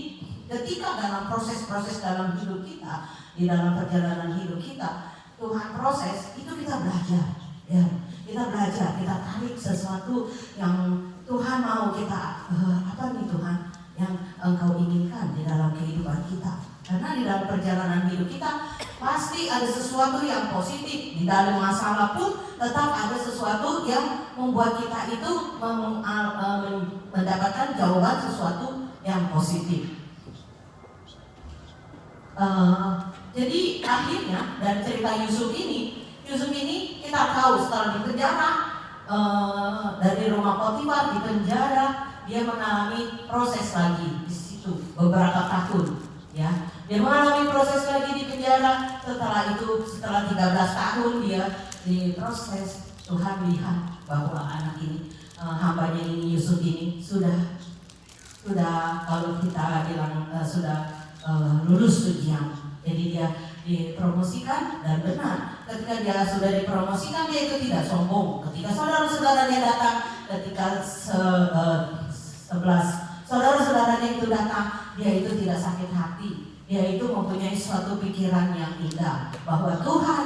ketika dalam proses-proses dalam hidup kita, di dalam perjalanan hidup kita, Tuhan proses, itu kita belajar. Ya, kita belajar, kita tarik sesuatu yang Tuhan mau kita, apa nih Tuhan yang Engkau inginkan di dalam kehidupan kita. Karena di dalam perjalanan hidup kita pasti ada sesuatu yang positif. Di dalam masalah pun tetap ada sesuatu yang membuat kita itu mendapatkan jawaban sesuatu yang positif. Jadi akhirnya dari cerita Yusuf ini kita tahu setelah dipenjara, dari rumah Potifar di penjara, dia mengalami proses lagi di situ beberapa tahun, ya. Dia mengalami proses lagi di penjara. Setelah 13 tahun dia diproses, Tuhan lihat bahwa anak ini, hambanya ini, Yusuf ini sudah kalau kita bilang sudah lulus ujian. Jadi dia dipromosikan, dan benar ketika dia sudah dipromosikan dia itu tidak sombong. Ketika saudara-saudaranya datang, ketika 11 saudara-saudaranya itu datang, dia itu tidak sakit hati. Dia itu mempunyai suatu pikiran yang indah bahwa Tuhan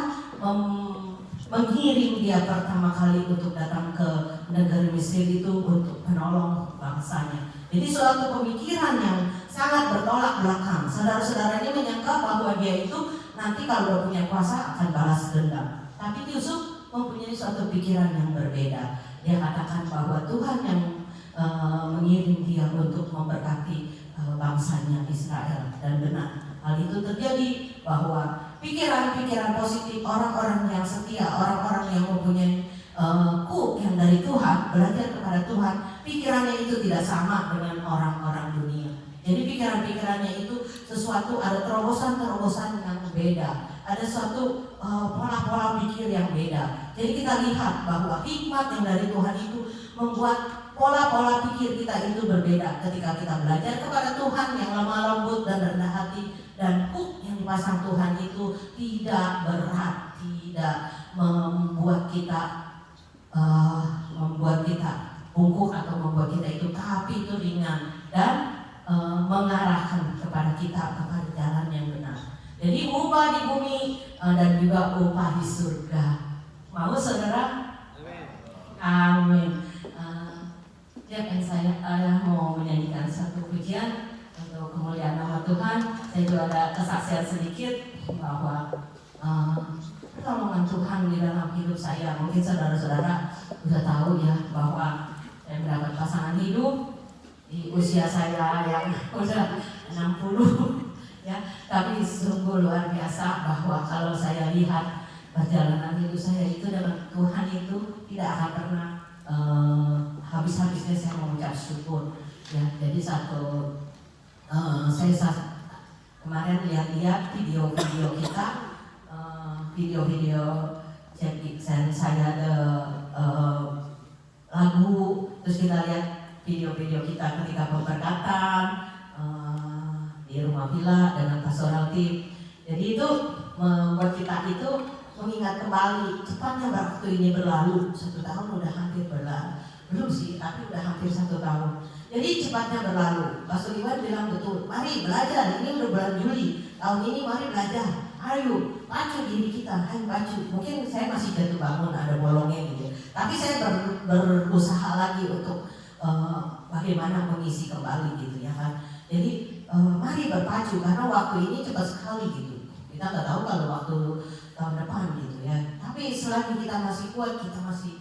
mengirim dia pertama kali untuk datang ke negeri Mesir itu untuk menolong bangsanya. Jadi suatu pemikiran yang sangat bertolak belakang. Saudara-saudaranya menyangka bahwa dia itu nanti kalau udah punya kuasa akan balas dendam. Tapi Yusuf mempunyai suatu pikiran yang berbeda. Dia katakan bahwa Tuhan yang mengirim dia untuk memberkati bangsanya Israel. Dan benar, hal itu terjadi bahwa pikiran-pikiran positif orang-orang yang setia, orang-orang yang mempunyai yang dari Tuhan, belajar kepada Tuhan, pikirannya itu tidak sama dengan orang-orang dunia. Jadi pikiran-pikirannya itu sesuatu, ada terobosan-terobosan yang beda, ada suatu pola-pola pikir yang beda. Jadi kita lihat bahwa hikmat yang dari Tuhan itu membuat pola-pola pikir kita itu berbeda. Ketika kita belajar kepada Tuhan yang lemah lembut dan rendah hati, dan yang dipasang Tuhan itu tidak berat, tidak membuat kita bungkuk atau membuat kita itu, tapi itu ringan dan mengarahkan kepada kita kepada jalan yang benar. Jadi upah di bumi dan juga upah di surga. Mau saudara? Amin. Dan saya mau menyanyikan satu pujian untuk kemuliaan nama Tuhan. Saya juga ada kesaksian sedikit bahwa pertolongan Tuhan di dalam hidup saya. Mungkin saudara-saudara sudah tahu ya bahwa saya mendapat pasangan hidup di usia saya yang udah 60 ya. Tapi sungguh luar biasa bahwa kalau saya lihat perjalanan hidup saya itu dengan Tuhan itu tidak akan pernah habis-habisnya saya mengucap syukur ya. Jadi saya kemarin lihat-lihat video-video kita, video-video saya ada lagu, terus kita lihat video-video kita ketika pemberkatan di rumah villa dengan pastoral team. Jadi itu membuat kita itu mengingat kembali cepatnya waktu ini berlalu. 1 tahun udah hampir berlalu, belum sih, tapi udah hampir 1 tahun. Jadi cepatnya berlalu. Pastor Iwan bilang betul, mari belajar, ini udah bulan Juli tahun ini, mari belajar, ayo pacu diri kita, ayo pacu. Mungkin saya masih jatuh bangun, ada bolongnya gitu, tapi saya berusaha lagi untuk bagaimana mengisi kembali gitu ya kan. Jadi mari berpacu, karena waktu ini cepat sekali gitu. Kita nggak tahu kalau waktu tahun depan gitu ya. Tapi selagi kita masih kuat, kita masih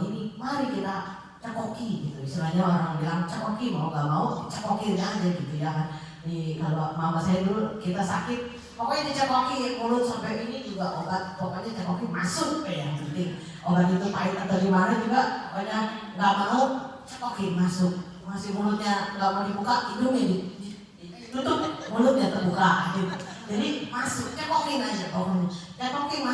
ini, mari kita cekoki gitu. Istilahnya orang bilang cekoki, mau nggak mau cekoki aja gitu ya kan. Kalau mama saya dulu kita sakit, pokoknya dicekoki mulut sampai ini juga obat, pokoknya cekoki masuk yang penting. Obat itu pahit atau gimana juga, pokoknya nggak mau cekoki masuk. Masih mulutnya nggak mau dibuka, hidungnya ditutup, mulutnya terbuka gitu. Jadi masuk, cekokin aja pokoknya. Cekokin,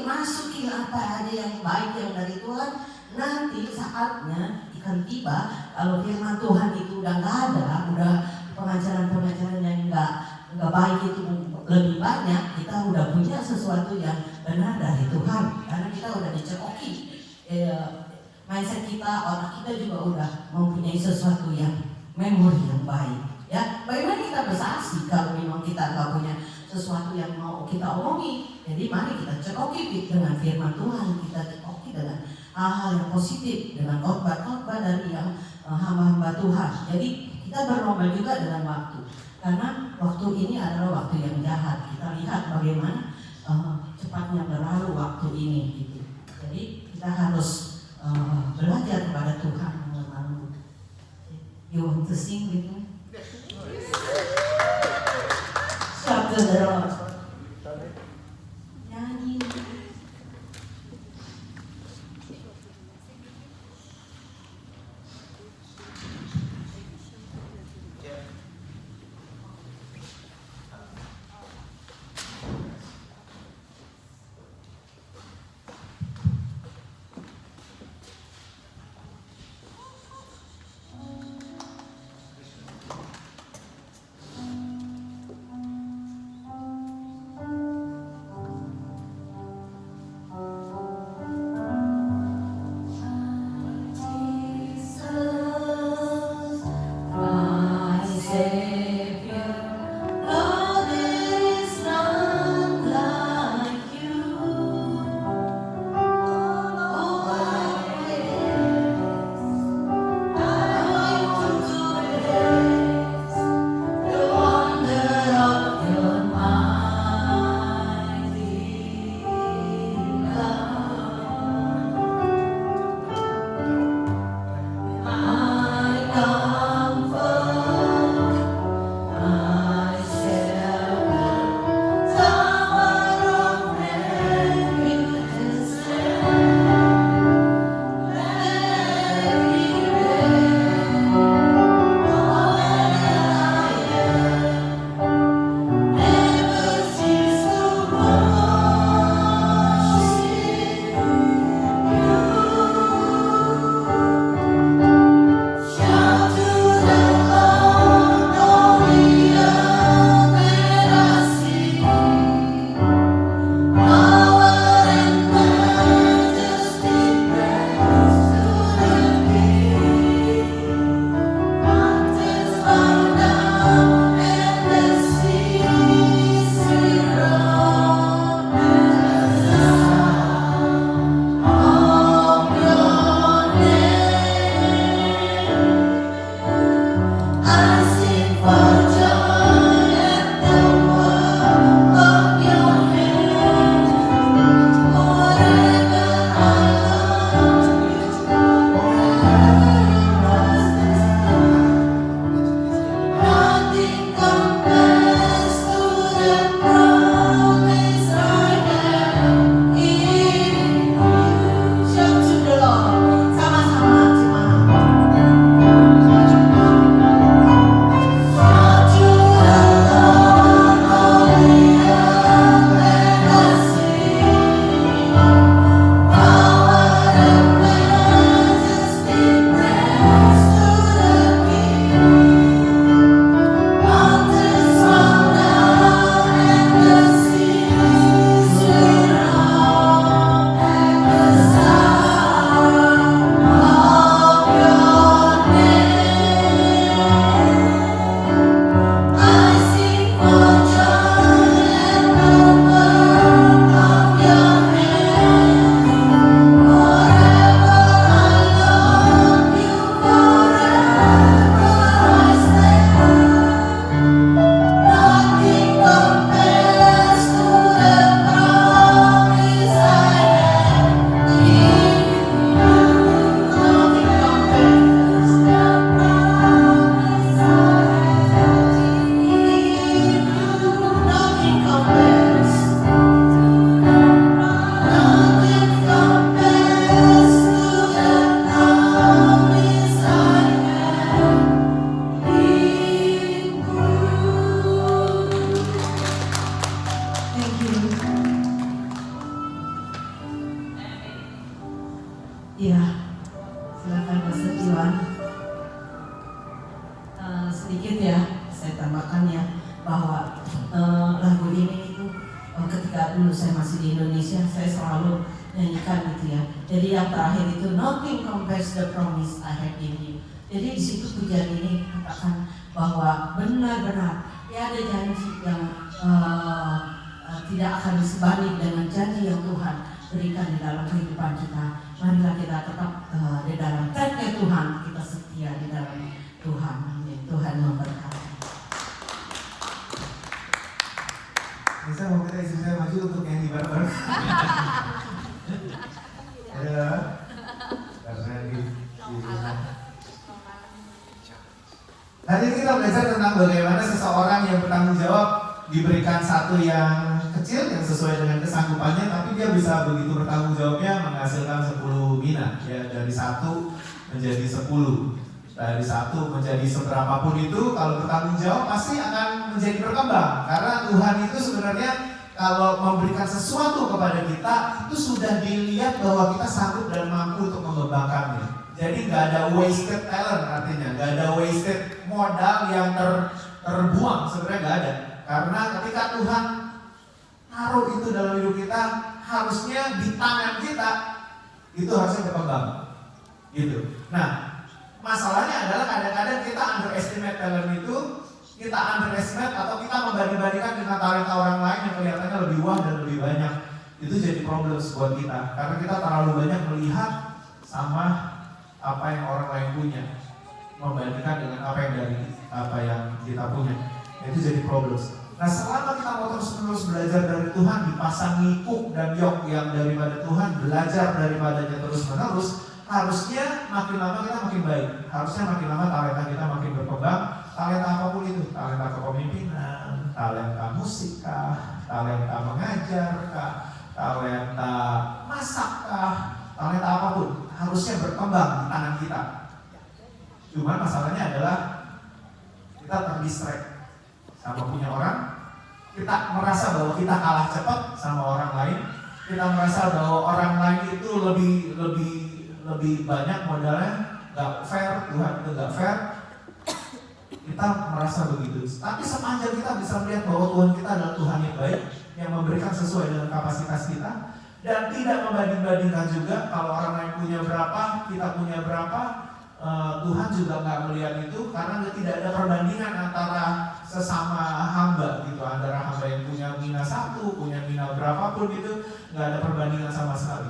masukin apa aja yang baik yang dari Tuhan. Nanti saatnya akan tiba, kalau firman Tuhan itu udah nggak ada, udah pengajaran-pengajaran yang nggak baik itu lebih banyak, kita udah punya sesuatu yang benar dari Tuhan, karena kita udah dicekoki. Mindset kita, otak kita juga udah mempunyai sesuatu yang memori yang baik. Ya, bagaimana kita bersaksi kalau memang kita nggak punya sesuatu yang mau kita omongi? Jadi mari kita cekoki dengan firman Tuhan, kita cekoki dengan hal-hal yang positif, dengan khotbah-khotbah dari yang hamba-hamba Tuhan. Jadi kita berlomba juga dengan waktu, karena waktu ini adalah waktu yang jahat. Kita lihat bagaimana cepatnya berlalu waktu ini. Gitu. Jadi kita harus belajar kepada Tuhan. You want to sing with me? Shout to the Lord. Nyanyi. mendambakannya bahwa lagu ini itu ketika dulu saya masih di Indonesia saya selalu nyanyikan gitu ya. Jadi yang terakhir itu nothing compares the promise I have in you. Jadi di situ pujian ini katakan bahwa benar-benar ya ada janji yang tidak akan disebanding dengan janji yang Tuhan berikan di dalam kehidupan kita. Marilah kita tetap di dalam tracknya Tuhan, kita setia di dalam Tuhan. Amin. Tuhan memberkati. Saya mau minta istri saya maju untuk nyanyi bareng-bareng. Ya, karena di Hari ini kita belajar tentang bagaimana seseorang yang bertanggung jawab diberikan satu yang kecil yang sesuai dengan kesanggupannya, tapi dia bisa begitu bertanggung jawabnya menghasilkan 10 mina, ya dari 1 menjadi 10, dari 1 menjadi seberapapun itu. Kalau bertanggung jawab pasti akan menjadi berkembang, karena Tuhan itu sebenarnya kalau memberikan sesuatu kepada kita itu sudah dilihat bahwa kita sanggup dan mampu untuk mengembangkannya. Jadi nggak ada wasted talent, artinya nggak ada wasted modal yang terbuang, sebenarnya nggak ada. Karena ketika Tuhan taruh itu dalam hidup kita, harusnya di tangan kita itu harusnya berkembang, gitu. Nah, masalahnya adalah kadang-kadang kita underestimate talent itu, kita underestimate atau kita membanding-bandingkan dengan talenta orang lain yang kelihatannya lebih wah dan lebih banyak. Itu jadi problem buat kita, karena kita terlalu banyak melihat sama apa yang orang lain punya, membandingkan dengan apa yang kita punya. Itu jadi problem. Nah, selama kita mau terus-menerus belajar dari Tuhan, dipasangi hook dan yoke yang daripada Tuhan, belajar daripadanya terus-menerus, harusnya makin lama kita makin baik. Harusnya makin lama talenta kita makin berkembang. Talenta apapun itu, talenta kepemimpinan, talenta musik kah, talenta mengajar kah, talenta masak kah, talenta apapun harusnya berkembang di tangan kita. Cuma masalahnya adalah kita terdistract sama punya orang, kita merasa bahwa kita kalah cepat sama orang lain, kita merasa bahwa orang lain itu lebih banyak modalnya, nggak fair, Tuhan itu nggak fair. Kita merasa begitu. Tapi sepanjang kita bisa melihat bahwa Tuhan kita adalah Tuhan yang baik, yang memberikan sesuai dengan kapasitas kita, dan tidak membanding-bandingkan juga. Kalau orang lain punya berapa, kita punya berapa, Tuhan juga nggak melihat itu, karena tidak ada perbandingan antara sesama hamba gitu, antara hamba yang punya mina 1, punya mina berapapun gitu, nggak ada perbandingan sama sekali.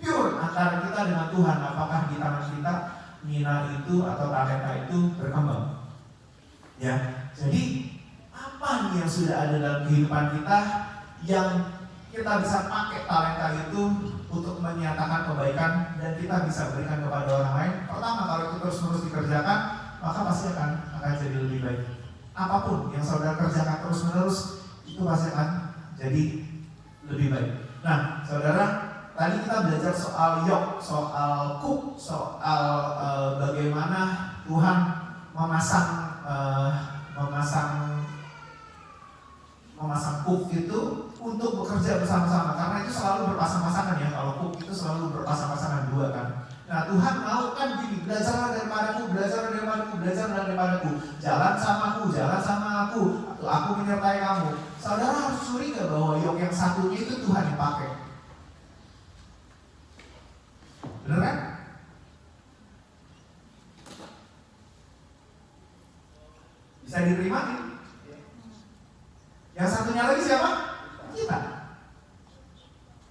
Pure antara kita dengan Tuhan, apakah di tangan kita mina itu atau talenta itu berkembang. Ya, jadi apa nih yang sudah ada dalam kehidupan kita yang kita bisa pakai talenta itu untuk menyatakan kebaikan dan kita bisa berikan kepada orang lain? Pertama, kalau itu terus-menerus dikerjakan, maka pasti akan jadi lebih baik. Apapun yang saudara kerjakan terus-menerus, itu pasti akan jadi lebih baik. Nah, saudara, tadi kita belajar soal yoke, soal cook, soal bagaimana Tuhan memasang cook itu untuk bekerja bersama-sama, karena itu selalu berpasang-pasangan ya. Kalau cook itu selalu berpasang-pasangan 2 kan. Nah, Tuhan mau kan gini, belajarlah daripadaku, jalan sama aku, aku menyertai kamu. Saudara harus curiga bahwa yoke yang satunya itu Tuhan yang pakai. Bener kan? Bisa diterima nih. Yang satunya lagi siapa? Kita.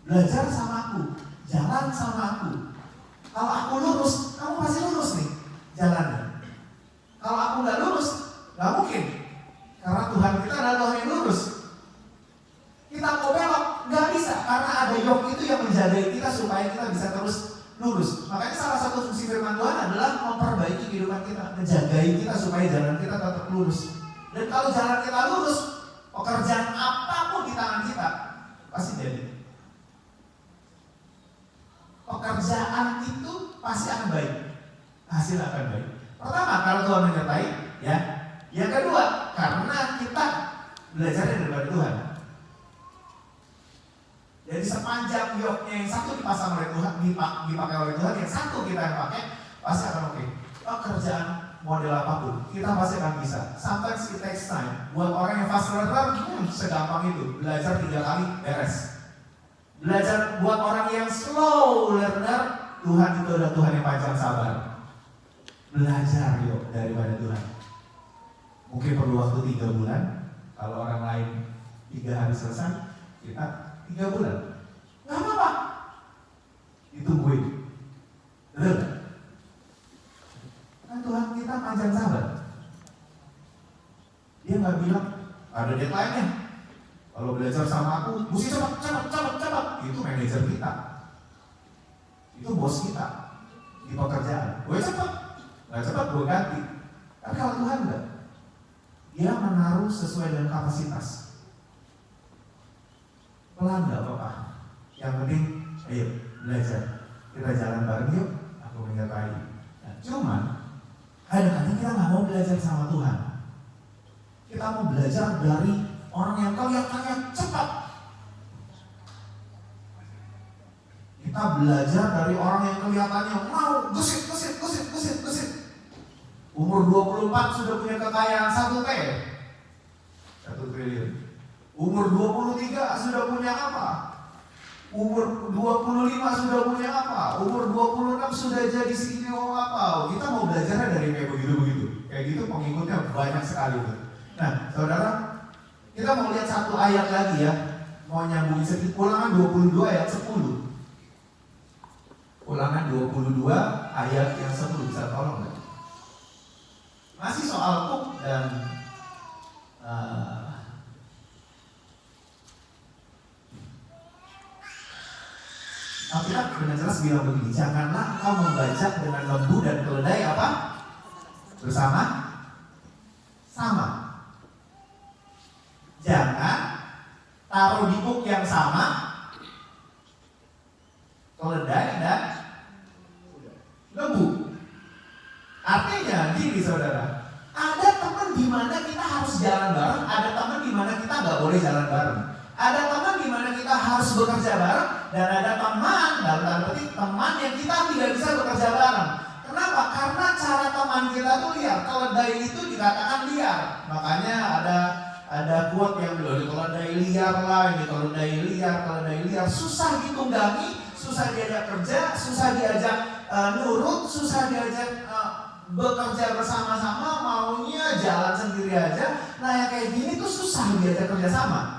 Belajar sama aku, jalan sama aku. Kalau aku lurus, kamu pasti lurus nih jalannya. Kalau aku nggak lurus, nggak mungkin. Karena Tuhan kita adalah Tuhan yang lurus. Kita mau belok, nggak bisa. Karena ada yoke itu yang menjaga kita supaya kita bisa terus lurus. Makanya salah satu fungsi firman Tuhan adalah memperbaiki kehidupan kita, menjagai kita supaya jalan kita tetap lurus. Dan kalau jalan kita lurus, pekerjaan apapun di tangan kita pasti jadi. Pekerjaan itu pasti akan baik, hasil akan baik. Pertama, kalau Tuhan menyertai, ya. Yang kedua, karena kita belajar dari Tuhan. Jadi sepanjang yoke-nya yang satu dipasang oleh Tuhan, dipakai oleh Tuhan, yang satu kita yang pakai, pasti akan oke. Pekerjaan model apapun, kita pasti akan bisa. Sometimes it takes time. Buat orang yang fast learner, segampang itu. Belajar 3 kali, beres. Belajar buat orang yang slow learner, Tuhan itu adalah Tuhan yang panjang sabar. Belajar yuk daripada Tuhan. Mungkin perlu waktu 3 bulan. Kalau orang lain 3 hari selesai, kita 3 bulan. Gak apa-apa. Ditungguin. Betul gak? Kan Tuhan kita panjang sabar. Dia gak bilang ada deadline-nya. Kalau belajar sama aku, mesti cepat. Itu manajer kita. Itu bos kita di pekerjaan. Gue cepat. Gak cepat gue ganti. Tapi kalau Tuhan enggak. Dia menaruh sesuai dengan kapasitas. Pelan gak apa-apa. Yang penting, ayo belajar. Kita jalan bareng yuk. Aku menyertai. Nah, cuman kadang-kadang kita nggak mau belajar sama Tuhan. Kita mau belajar dari orang yang kelihatannya cepat. Kita belajar dari orang yang kelihatannya mau gesit. Umur 24 sudah punya kekayaan 1 triliun. Umur 23 sudah punya apa? Umur 25 sudah punya apa? Umur 26 sudah jadi CEO apa? Kita mau belajarnya dari kayak begitu-begitu. Kayak gitu pengikutnya banyak sekali tuh. Nah, saudara, kita mau lihat satu ayat lagi ya. Mau nyambungin sedikit. Ulangan 22 ayat 10. Ulangan 22 ayat yang 10. Bisa tolong nggak? Masih soal kuk dan Alkitab dengan jelas bilang begini, janganlah kau membajak dengan lembu dan keledai apa? Bersama? Sama. Jangan taruh di kuk yang sama keledai dan lembu. Artinya gini saudara, ada teman di mana kita harus jalan bareng, ada teman di mana kita nggak boleh jalan bareng. Ada teman di mana kita harus bekerja bareng, dan ada teman, dalam tanda petik, teman yang kita tidak bisa bekerja bareng. Kenapa? Karena cara teman kita tuh liar. Keledai itu dikatakan liar. Makanya ada quote yang bilang keledai liar lah, ini keledai liar, susah ditunggangi, susah diajak kerja, susah diajak nurut, susah diajak bekerja bersama-sama, maunya jalan sendiri aja. Nah yang kayak gini tuh susah diajak kerja sama.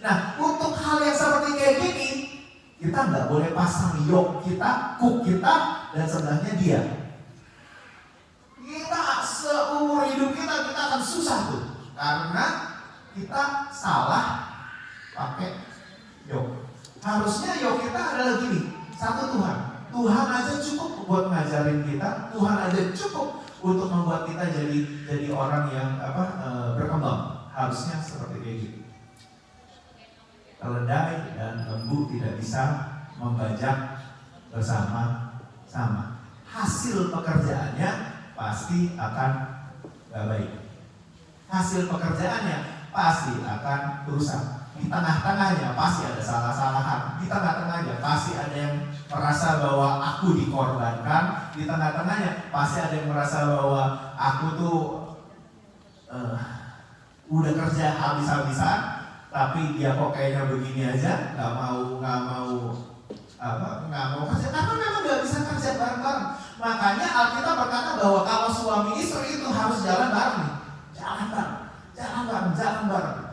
Nah, untuk hal yang seperti kayak gini, kita nggak boleh pasang yoke kita, kuk kita, dan sebelahnya dia. Kita seumur hidup kita akan susah tuh, karena kita salah pakai yoke. Harusnya yoke kita adalah gini, satu Tuhan. Tuhan aja cukup buat ngajarin kita, Tuhan aja cukup untuk membuat kita jadi orang yang berkembang. Harusnya seperti kayak gitu. Keledai dan lembu tidak bisa membajak bersama-sama. Hasil pekerjaannya pasti akan gak baik. Hasil pekerjaannya pasti akan rusak. Di tengah-tengahnya pasti ada salah-salahan. Di tengah-tengahnya pasti ada yang merasa bahwa aku dikorbankan. Di tengah-tengahnya pasti ada yang merasa bahwa aku tuh udah kerja habis-habisan, tapi dia kok kayaknya begini aja, nggak mau kerja, karena memang nggak bisa kerja bareng-bareng. Makanya Alkitab berkata bahwa kalau suami istri itu harus jalan bareng, jalan bareng,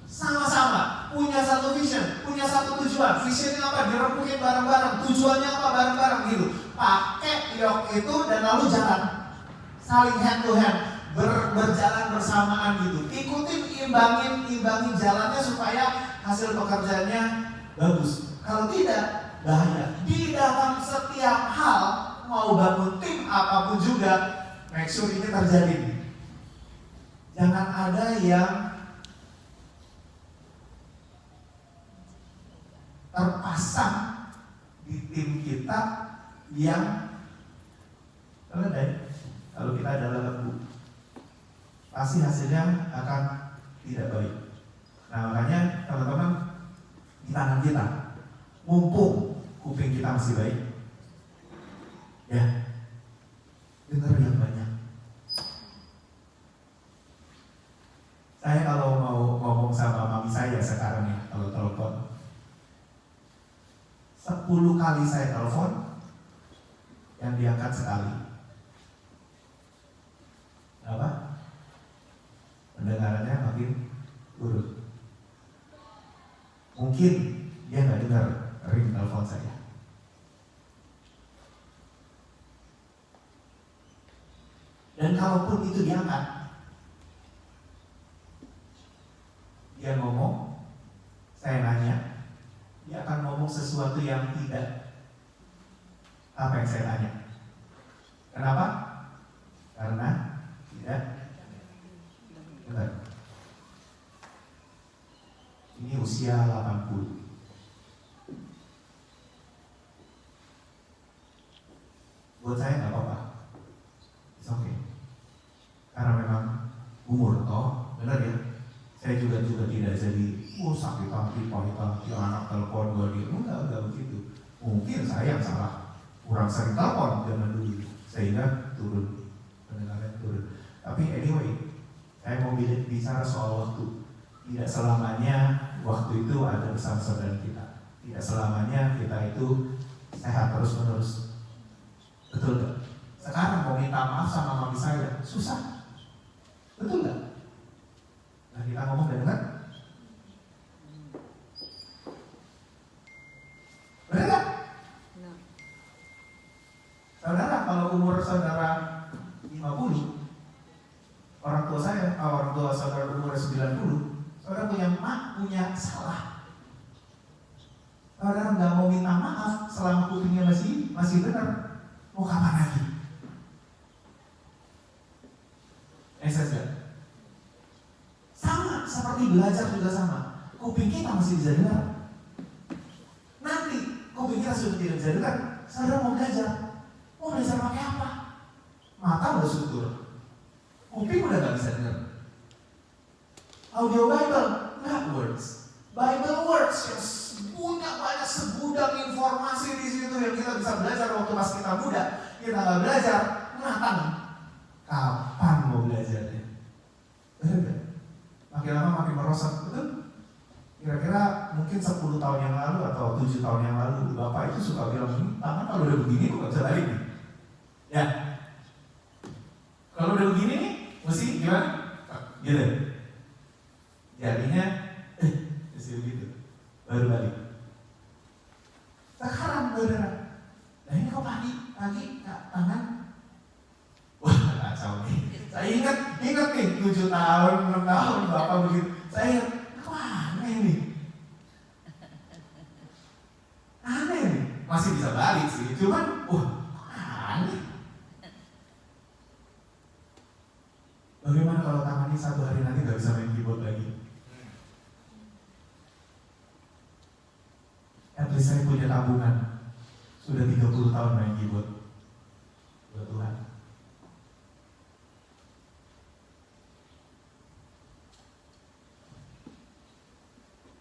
sama-sama punya satu vision, punya satu tujuan. Visionnya apa? Dirembukin bareng-bareng, tujuannya apa? Bareng-bareng gitu. Pakai yoke itu dan lalu jalan, saling hand to hand. Berjalan bersamaan gitu. Ikutin, imbangin jalannya supaya hasil pekerjaannya bagus. Kalau tidak, bahaya. Di dalam setiap hal, mau bangun tim apapun juga, make sure ini terjadi. Jangan ada yang terpasang di tim kita yang keledai. Kalau kita adalah lembu, pasti hasilnya akan tidak baik. Nah makanya teman-teman, di tangan kita, mumpung kuping kita masih baik, ya dengar yang banyak, telepon. 10 kali saya telepon, yang diangkat sekali. Kenapa? Pendengarannya makin turun. Mungkin dia nggak dengar ring telepon saya. Dan kalaupun itu diangkat, dia ngomong, saya nanya, dia akan ngomong sesuatu yang tidak apa yang saya tanya. Kenapa? Karena tidak dengar. Ini usia 80. Buat saya nggak apa-apa, it's okay. Karena memang umur toh, benar ya. Saya juga tidak jadi, sakit hati, pahit hati, anak telepon gue dia, enggak begitu. Mungkin saya yang salah, kurang sering telepon zaman dulu, sehingga turun, pendengaran turun. Tapi anyway, saya mau bicara soal waktu. Tidak selamanya waktu itu ada bersama saudara kita. Tidak selamanya kita itu sehat terus-menerus. Betul gak? Sekarang mau minta maaf sama mami saya, susah. Betul gak? Nah kita ngomong dan dengar. Benar gak? Saudara, kalau umur saudara 50, orang tua saudara umur 90, saudara punya salah. Saudara nggak mau minta maaf selama kupingnya masih benar. Mau kapan lagi? Saya sama seperti belajar juga sama. Kuping kita masih bisa dengar. Nanti kuping kita sudah tidak bisa dengar. Saudara mau belajar pakai apa? Mata udah sutur, kuping udah nggak bisa dengar. Audio Bible nggak works. Bible works. Yes. Punya banyak segudang informasi di situ yang kita bisa belajar waktu pas kita muda. Kita nggak belajar, matang. Kapan mau belajarnya? Benar? Makin lama makin merosot, betul? Kira-kira mungkin 10 tahun yang lalu atau 7 tahun yang lalu, Bapak itu suka bilang, tangan kalau udah begini kok nggak bisa balik nih. Ya, kalau udah begini nih, mesti gimana? Gitu. Jadinya, mesti begitu, baru balik. Sekarang beneran. Nah ini kok pagi tangan? Wah kacau nih. Saya ingat nih 7 tahun, 6 tahun Bapak begitu. Saya ingat, aneh nih. Aneh nih. Masih bisa balik sih, cuman aneh. Bagaimana kalau tangan ini satu hari nanti gak bisa main keyboard lagi? At least saya punya tabungan. Sudah 30 tahun main keyboard. Buat Tuhan.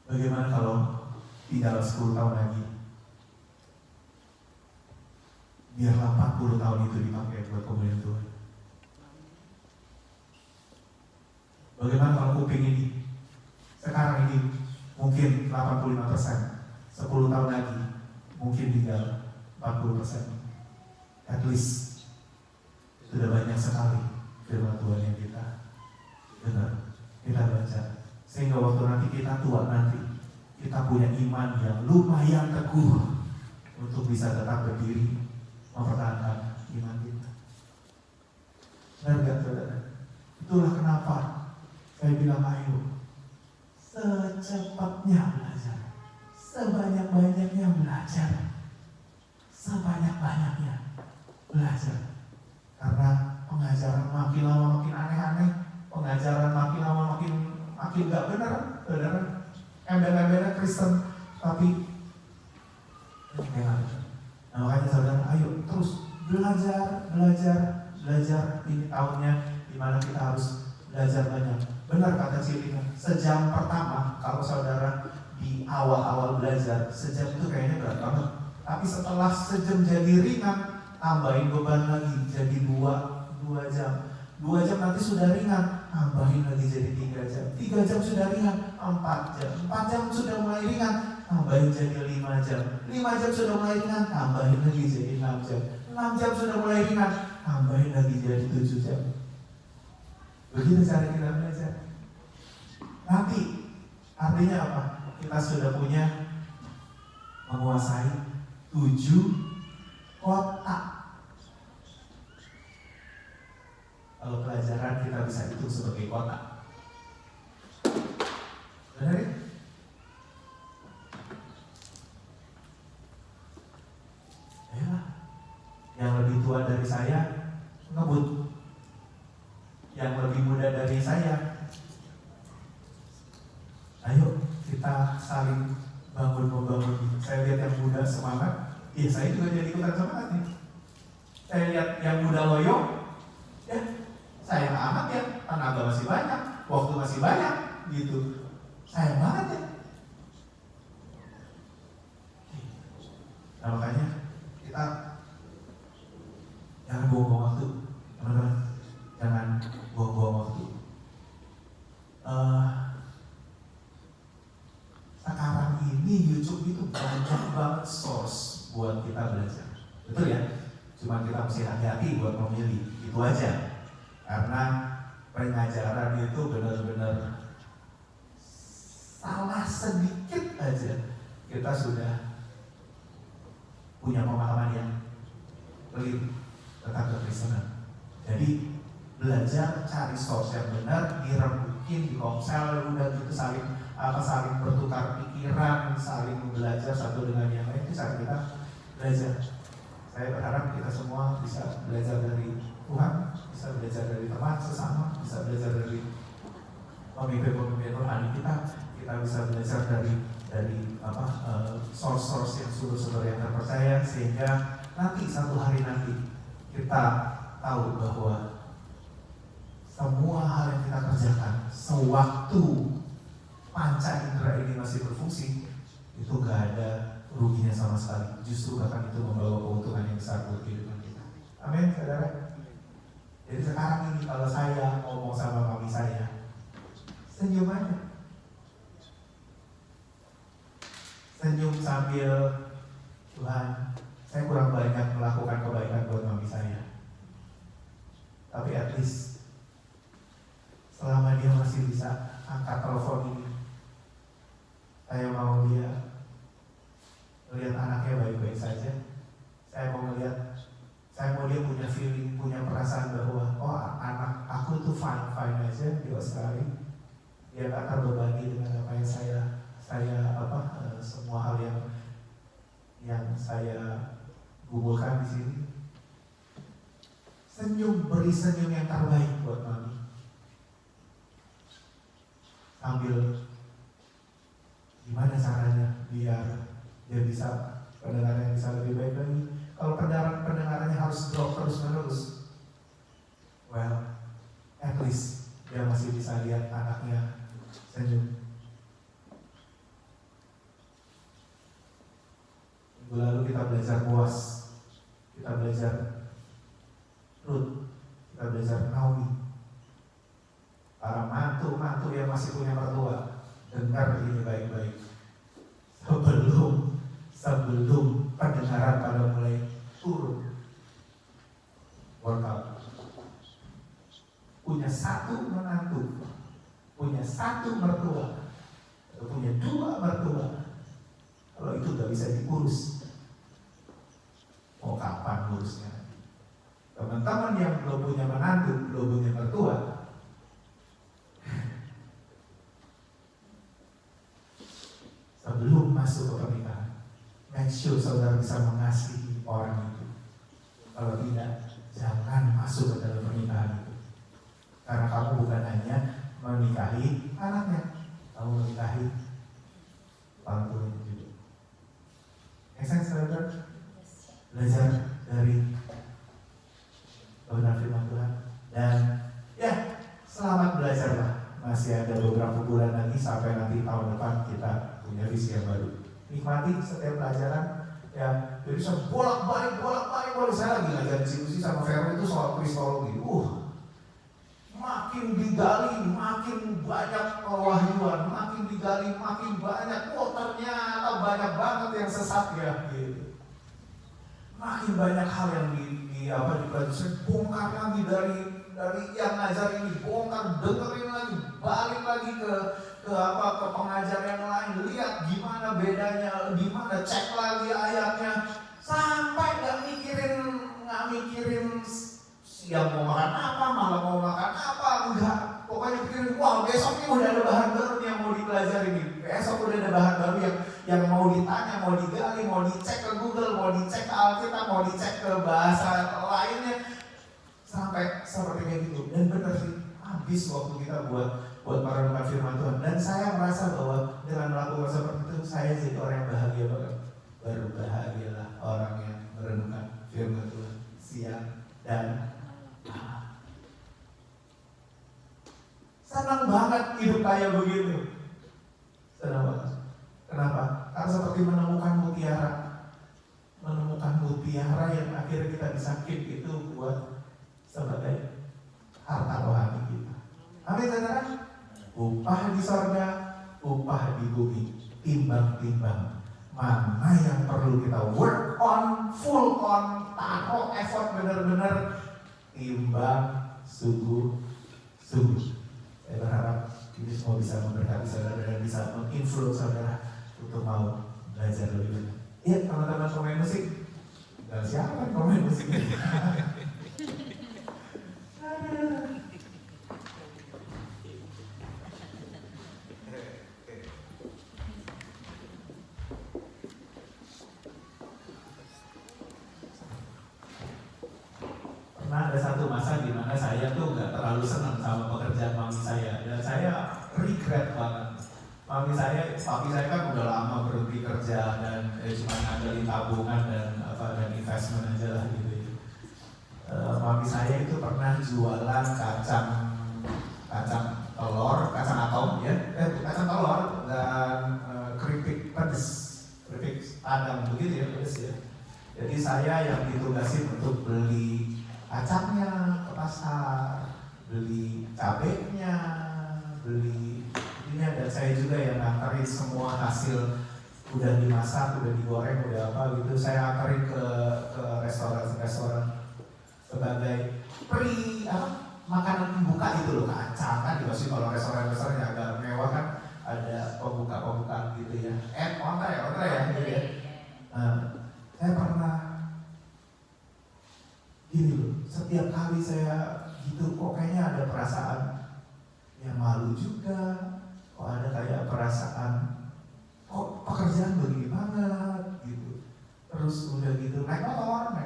Bagaimana kalau tinggal 10 tahun lagi? Biarlah 40 tahun itu dipakai buat kemuliaan Tuhan. Bagaimana kalau kuping ini? Sekarang ini mungkin 85%. 10 tahun lagi mungkin tinggal 40%. At least sudah banyak sekali firman Tuhan yang kita dengar, kita baca, sehingga waktu nanti kita tua nanti kita punya iman yang lumayan teguh untuk bisa tetap berdiri mempertahankan iman kita. Benar gak saudara? Itulah kenapa saya bilang ayo secepatnya belajar, sebanyak-banyaknya belajar, sebanyak-banyaknya belajar. Karena pengajaran makin lama makin aneh-aneh, pengajaran makin lama makin gak benar, saudara. Embel-embelnya Kristen, tapi nah, makanya saudara, ayo terus belajar. Ini tahunnya dimana kita harus belajar banyak. Benar kata Cilina, sejam pertama kalau saudara di awal-awal belajar, sejam itu kayaknya berat banget. Tapi setelah sejam jadi ringan, tambahin beban lagi jadi 2 jam. 2 jam nanti sudah ringan. tambahin lagi jadi 3 jam. 3 jam sudah ringan, 4 jam. 4 jam sudah mulai ringan, tambahin jadi 5 jam. 5 jam sudah mulai ringan, tambahin lagi jadi 6 jam. 6 jam sudah mulai ringan, tambahin lagi jadi 7 jam. Begitu cara kita belajar. Nanti artinya apa? Kita sudah punya menguasai 7 kotak. Kalau pelajaran kita bisa hitung sebagai kotak. Benar ya? Ayolah. Yang lebih tua dari saya ngebut. Yang lebih muda dari saya, ayo kita saling bangun-membangun. Saya lihat yang muda semangat, ya saya juga jadi ikutan semangat nih. Saya lihat yang muda loyo, ya sayang amat ya, tenaga masih banyak, waktu masih banyak, gitu. Sayang banget ya. Nah makanya kita jangan buang-buang waktu, teman-teman. Jangan buang-buang waktu. Sekarang ini YouTube itu banyak banget source buat kita belajar. Betul ya? Cuma kita mesti hati-hati buat memilih. Itu aja. Karena pengajaran itu benar-benar salah sedikit aja kita sudah punya pemahaman yang keliru tentang kekristenan. Jadi belajar cari source yang benar, dirembukin di komsel, udah gitu saling bertukar pikiran, saling belajar satu dengan yang lain, itu cara kita belajar. Saya berharap kita semua bisa belajar dari Tuhan, bisa belajar dari teman sesama, bisa belajar dari pemimpin-pemimpin rohani kita bisa belajar dari source-source yang sumber-sumber yang terpercaya, sehingga nanti satu hari nanti kita tahu bahwa semua hal yang kita kerjakan sewaktu panca indera ini masih berfungsi, itu gak ada ruginya sama sekali. Justru bahkan itu membawa keuntungan yang besar buat kehidupan kita. Amin, saudara. Jadi sekarang ini kalau saya ngomong sama mami saya, senyum aja. Senyum sambil, Tuhan, saya kurang banyak melakukan kebaikan buat mami saya. Tapi at least selama dia masih bisa angkat telepon ini, saya mau dia melihat anaknya baik-baik saja. Saya mau dia punya feeling, punya perasaan bahwa anak aku tuh fine aja di Australia. Dia gak terbebani dengan apa yang saya semua hal yang saya gugurkan di sini. Beri senyum yang terbaik buat mami. Sambil gimana caranya biar dia bisa pendengarannya bisa lebih baik lagi. Kalau pendengarannya harus drop terus-menerus, well, at least dia masih bisa lihat anaknya senyum. Minggu lalu kita belajar Boaz, kita belajar Ruth, kita belajar Naomi. Para mantu-mantu yang masih punya mertua, dengar ini baik-baik. Sebelum pendengaran pada mulai turun, workout. Punya satu menantu, punya satu mertua, atau punya 2 mertua. Kalau itu gak bisa diurus, mau kapan urusnya? Teman-teman yang belum punya menantu, belum punya mertua, sebelum masuk ke pernikahan, make sure saudara bisa mengasihi orang itu. Kalau tidak, jangan masuk ke dalam pernikahan itu. Karena kamu bukan hanya menikahi anaknya, kamu menikahi orang tuanya juga. Make sense, saudara? Belajar dari kebenaran firman Tuhan. Dan ya, selamat belajar lah. Masih ada beberapa bulan lagi sampai nanti tahun depan kita punya visi yang baru. Nikmati setiap pelajaran ya. Jadi saya bolak-balik. Saya lagi ngajar diskusi sama Vero itu soal kristologi. Makin makin digali makin banyak pewahyuan, makin digali makin banyak, oh ternyata banyak banget yang sesat ya gitu. Makin banyak hal yang dipelajari, bongkar lagi dari yang ngajar ini, bongkar, dengerin lagi, balik lagi ke pengajar yang lain, lihat gimana bedanya, gimana, cek lagi ayatnya, sampai nggak mikirin siang mau makan apa, malam mau makan apa, enggak. Pokoknya pikirin, wah besok ini udah ada bahan baru nih yang mau dipelajari nih. Besok udah ada bahan baru yang mau ditanya, mau digali, mau dicek ke Google, mau dicek ke Alkitab, mau dicek ke bahasa lainnya. Sampai seperti kayak gitu. Dan benar sih, habis waktu kita buat merenungkan firman Tuhan. Dan saya merasa bahwa dengan melakukan seperti itu, saya jadi orang yang bahagia banget. Berbahagialah orang yang merenungkan firman Tuhan siang dan senang banget hidup kayak begitu. Senang banget. Kenapa? Karena seperti menemukan mutiara yang akhirnya kita bisa keep itu buat sebagai harta rohani kita. Amin, saudara. Upah di sorga, upah di bumi. Timbang-timbang mana yang perlu kita work on, full on, taruh effort benar-benar, timbang sungguh. Saya berharap ini semua bisa memberkati saudara dan bisa menginfluence saudara untuk mau belajar lebih banyak. Iya, teman-teman pemain musik. Dan siapa pemain musik ini? Pernah ada satu masa di mana saya tuh nggak terlalu senang sama pekerjaan mami saya, dan saya regret banget. Papi saya kan udah lama berhenti kerja dan cuma ngandelin tabungan dan investment aja lah gitu. Mami saya itu pernah jualan kacang telur, kacang atom ya, kacang telur dan keripik pedes, keripik padang begitu ya, pedes ya. Jadi saya yang ditugasin untuk beli kacangnya ke pasar, beli cabenya, beli ininya, dan saya juga yang nganterin semua hasil udah dimasak, udah digoreng, udah apa gitu. Saya anterin ke restoran sebagai makanan pembuka itu loh, kacang kan dikasih. Kalau restoran yang agak mewah kan ada pembukaan gitu ya, onta ya gitu ya. Saya pernah gini loh, setiap kali saya gitu kok kayaknya ada perasaan yang malu juga, kok ada kayak perasaan kok pekerjaan begini banget gitu. Terus udah gitu naik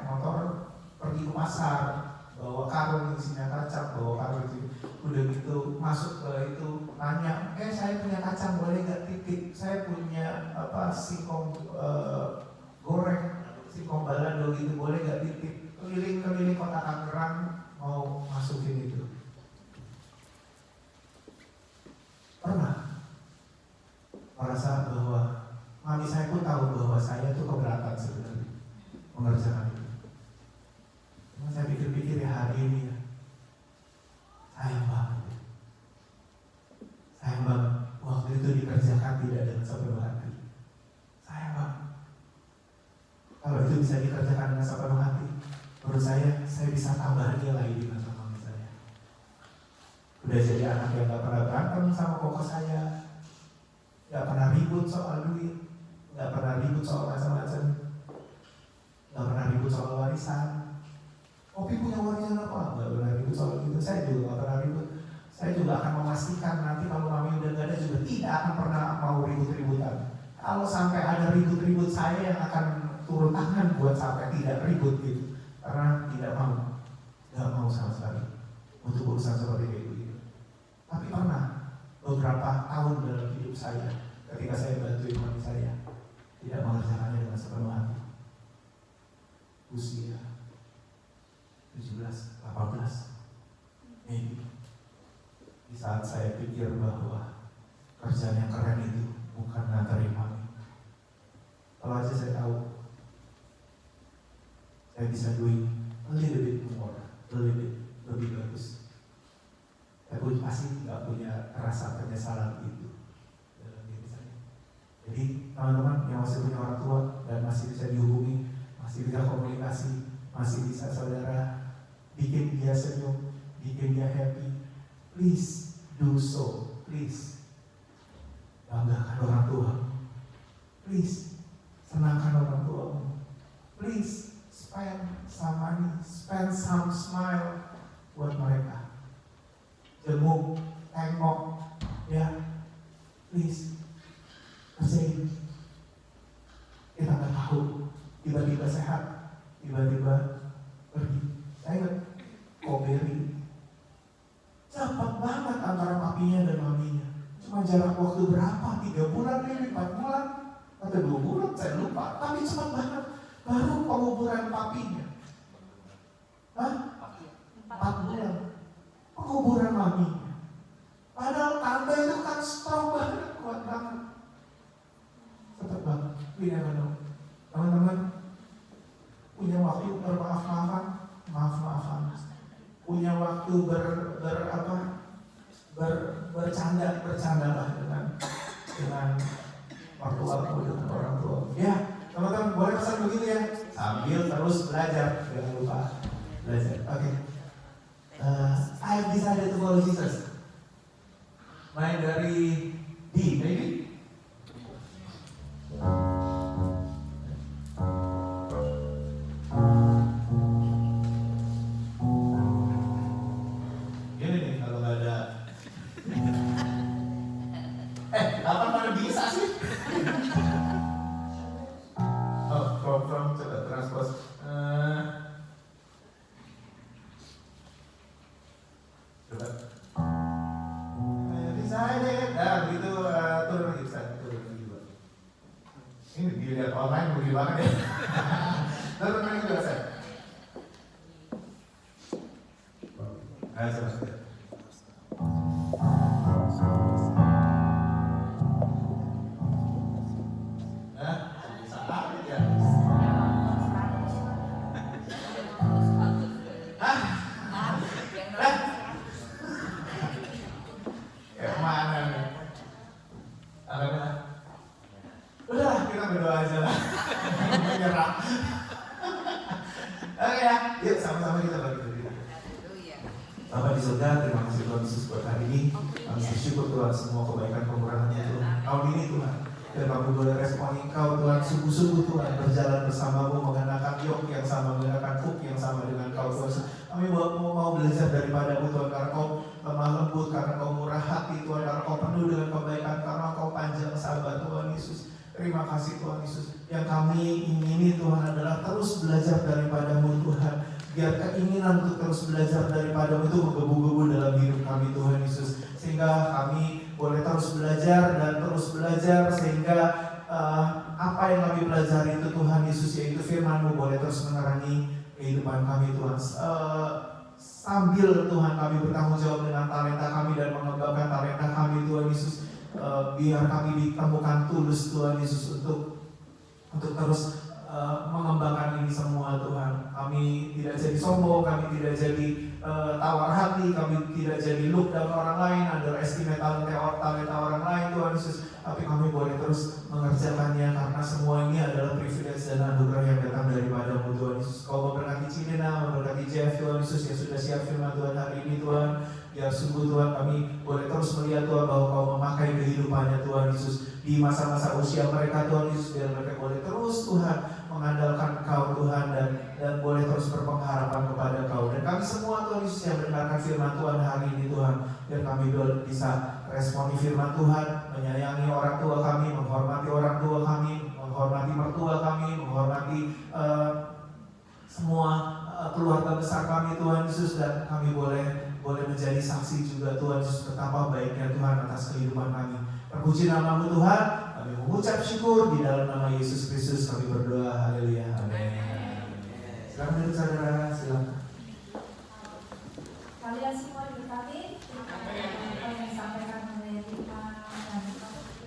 motor pergi ke pasar, bawa karung isinya kacang, bawa karung itu, udah gitu masuk ke itu nanya, saya punya kacang boleh gak titip, saya punya singkong goreng, singkong balado gitu boleh gak titip, keliling kota Tangerang mau masukin itu. Pernah merasa bahwa mami saya pun tahu bahwa saya tuh keberatan sebenarnya mengerjakan itu. Cuma saya pikir-pikir ya hari ini ya, sayang banget waktu itu dikerjakan tidak dengan sepenuh hati. Sayang banget. Kalau itu bisa dikerjakan dengan sepenuh hati, menurut saya bisa tambah dia lagi di mata mami saya. Udah jadi anak yang gak pernah berantem sama koko saya, gak pernah ribut soal duit, gak pernah ribut soal macam-macam, gak pernah ribut soal warisan. Opi punya warisan apa? Gak pernah ribut soal itu. Saya juga gak pernah ribut. Saya juga akan memastikan nanti kalau mami udah gak ada juga tidak akan pernah mau ribut-ributan. Kalau sampai ada ribut-ribut, saya yang akan turun tangan buat sampai tidak ribut gitu. Karena tidak mau, gak mau sama sekali untuk urusan seperti itu. Tapi pernah beberapa tahun dalam hidup saya, ketika saya bantuin mami saya, tidak mengerjakannya dengan sepenuh hati. Usia 17, 18, maybe. Di saat saya pikir bahwa kerjaan yang keren itu bukan nganterin mami. Kalau aja saya tahu, saya bisa doing a little bit more, lebih bagus. Saya punya pasti nggak punya rasa penyesalan itu dalam diri saya. Jadi teman-teman yang masih punya orang tua dan masih bisa dihubungi, masih bisa komunikasi, masih bisa saudara bikin dia senyum, bikin dia happy, please do so, please. Banggakan orang tua, please senangkan orang tuamu, please spend some money, spend some smile buat mereka. Jenguk, tengok, ya, please. Kerjain. Kita nggak tahu, tiba-tiba sehat, tiba-tiba pergi. Saya ingat Koberi, cepat banget antara papinya dan maminya. Cuma jarak waktu berapa? 3 bulan, 4 bulan, atau 2 bulan, saya lupa. Tapi cepat banget. Baru penguburan papinya. Hah? 4 bulan. Penguburan maminya. Padahal tante itu kan strong banget, kuat banget. Cepat banget. Teman-teman, punya waktu bermaaf-maafan, maaf-maafan. Punya waktu bercanda-bercandalah dengan mertuaku, dengan orang tua. Ya, teman-teman boleh pesan begitu ya, sambil terus belajar, jangan lupa belajar. Oke. I have decided to follow Jesus. Main dari D, maybe. Gini nih kalau nggak ada. Kapan pada bisa sih? Oh, from coba transpose. Coba. Decided. Nah, begitu turun lagi bisa turun lagi juga. Ini dilihat online begini banget ya. Turun lagi juga saya. Nah, coba. Udahlah, kita berdoa aja lah. Menyerah. Oke ya, yuk sama-sama kita bagi diri. Bapak di surga, terima kasih Tuhan Yesus buat hari ini. Kami bersyukur Tuhan semua kebaikan pengurangan itu tahun ini Tuhan. Dan kami boleh respon Engkau Tuhan, sungguh-sungguh Tuhan berjalan bersamamu, mengenakan yok yang sama, mengenakan hook yang sama dengan Kau Tuhan. Kami mau belajar daripadamu Tuhan, karena Kau lemah lembut, karena Kau murah hati Tuhan, karena Kau penuh dengan kebaikan, karena Kau panjang sabar Tuhan Yesus. Terima kasih Tuhan Yesus. Yang kami ingini Tuhan adalah terus belajar daripadamu Tuhan. Biar keinginan untuk terus belajar daripadamu itu menggebu-gebu dalam hidup kami Tuhan Yesus. Sehingga kami boleh terus belajar dan terus belajar. Sehingga apa yang kami pelajari itu Tuhan Yesus, yaitu firman-Mu, boleh terus menerangi kehidupan kami Tuhan. Sambil Tuhan kami bertanggung jawab dengan talenta kami dan mengembangkan talenta kami Tuhan Yesus. Biar kami ditemukan tulus Tuhan Yesus untuk terus mengembangkan ini semua Tuhan. Kami tidak jadi sombong, kami tidak jadi tawar hati, kami tidak jadi look down orang lain, underestimate talenta orang lain Tuhan Yesus. Tapi kami boleh terus mengerjakannya karena semua ini adalah privilege dan anugerah yang datang daripada-Mu Tuhan Yesus. Kau memberkati Cinena, memberkati Jeff Tuhan Yesus yang sudah siap firman Tuhan hari ini Tuhan. Ya sungguh Tuhan, kami boleh terus melihat Tuhan bahwa Kau memakai kehidupannya Tuhan Yesus di masa-masa usia mereka Tuhan Yesus, biar mereka boleh terus Tuhan mengandalkan Kau Tuhan dan boleh terus berpengharapan kepada Kau. Dan kami semua Tuhan Yesus yang mendengarkan firman Tuhan hari ini Tuhan, biar kami bisa responi firman Tuhan, menyayangi orang tua kami, menghormati orang tua kami, menghormati mertua kami, menghormati semua keluarga besar kami Tuhan Yesus, dan kami boleh menjadi saksi juga Tuhan Yesus betapa baiknya Tuhan atas kehidupan kami. Terpuji nama-Mu Tuhan, kami mengucap syukur di dalam nama Yesus Kristus kami berdoa, haleluya, amin. Silakan duduk saudara, silakan. Kalian semua diberkati. Apa yang disampaikan oleh Rima dan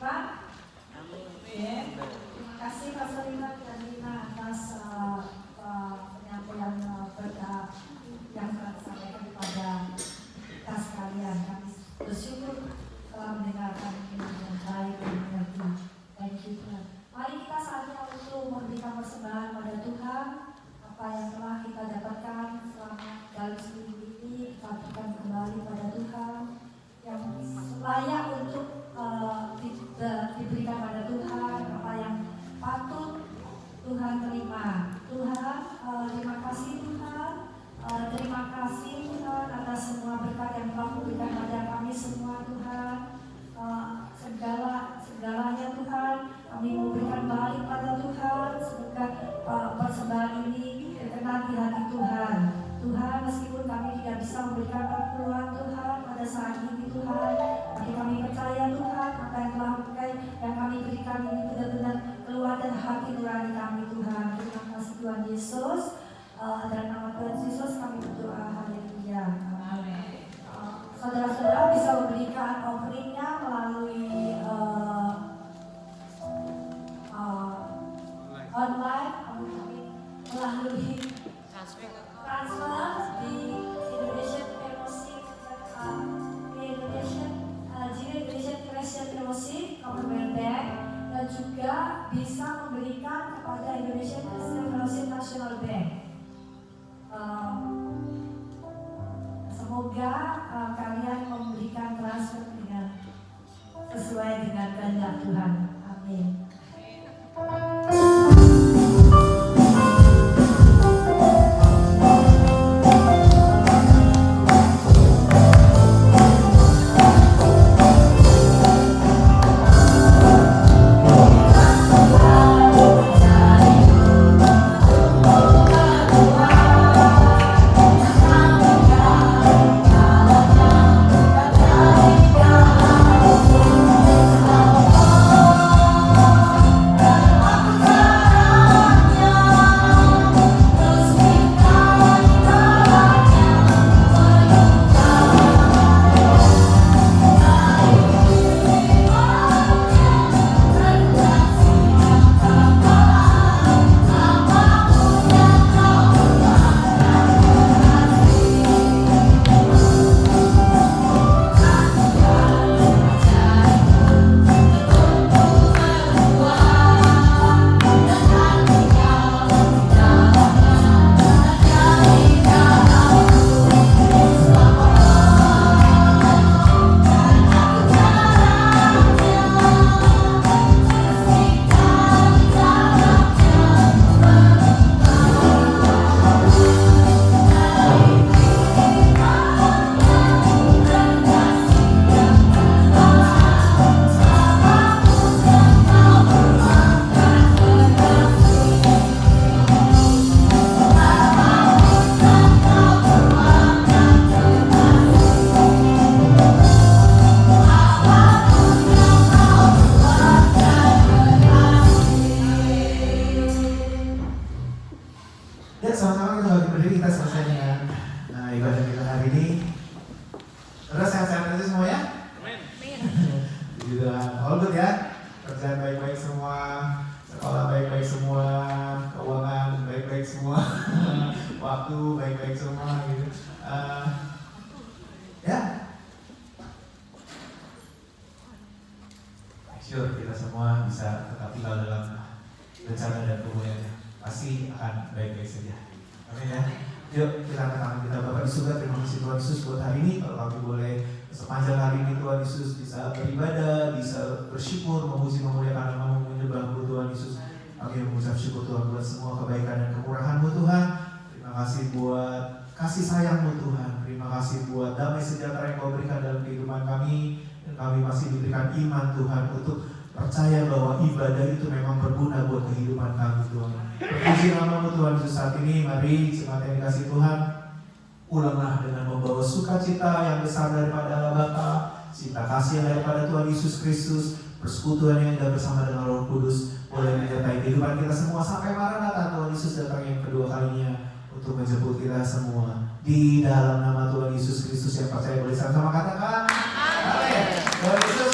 Pak. Terima kasih Pastor Rima dan Rima atas penyampaian berkat yang telah disampaikan kepada kita sekalian. Kami Tuhan pada saat ini Tuhan. Tapi kami percaya Tuhan apa yang telah yang kami berikan ini benar-benar keluar dari hati nurani kami Tuhan. Terima kasih Tuhan Yesus. Dan nama Tuhan Yesus kami berdoa. Haleluya. Amin. Saudara-saudara bisa memberikan offeringnya melalui online, melalui transfer di Indonesian Fellowship, di Indonesian Christian Fellowship, Commonwealth Bank, dan juga bisa memberikan kepada Indonesian Christian Fellowship National Bank. Semoga kalian memberikan transfer dengan sesuai dengan kehendak Tuhan. Amin. Ya, sama-sama kita bagi berdiri, kita selesai dengan ibadah kita hari ini. Terus sehat-sehat aja semua ya? Amin. Juga all good ya. Kerjaan baik-baik semua, sekolah baik-baik semua, keuangan baik-baik semua, waktu baik-baik semua gitu. Ya. Sure, kita semua bisa tetap tinggal dalam rencana dan kemuliaan. Pasti akan baik-baik saja. Amin ya. Yuk kita angkat tangan kita. Bapak di surga, terima kasih Tuhan Yesus buat hari ini. Kalau kami boleh sepanjang hari ini Tuhan Yesus bisa beribadah, bisa bersyukur, memuji memuliakan nama-Mu, menyembah-Mu Tuhan Yesus. Kami mengucap syukur Tuhan buat semua kebaikan dan kemurahan-Mu Tuhan. Terima kasih buat kasih sayang-Mu Tuhan. Terima kasih buat damai sejahtera yang Kau berikan dalam kehidupan kami. Dan kami masih diberikan iman Tuhan untuk percaya bahwa ibadah itu memang berguna buat kehidupan kami Tuhan. Puji nama-Mu Tuhan Yesus. Saat ini mari jemaat yang dikasih Tuhan, ulanglah dengan membawa sukacita yang besar daripada Allah Bapa, cinta kasih yang daripada Tuhan Yesus Kristus, persekutuan yang indah bersama dengan Roh Kudus boleh menyertai kehidupan kita semua sampai Maranatha Tuhan Yesus datang yang kedua kalinya untuk menjemput kita semua. Di dalam nama Tuhan Yesus Kristus yang percaya boleh sama-sama katakan amin. Tuhan Yesus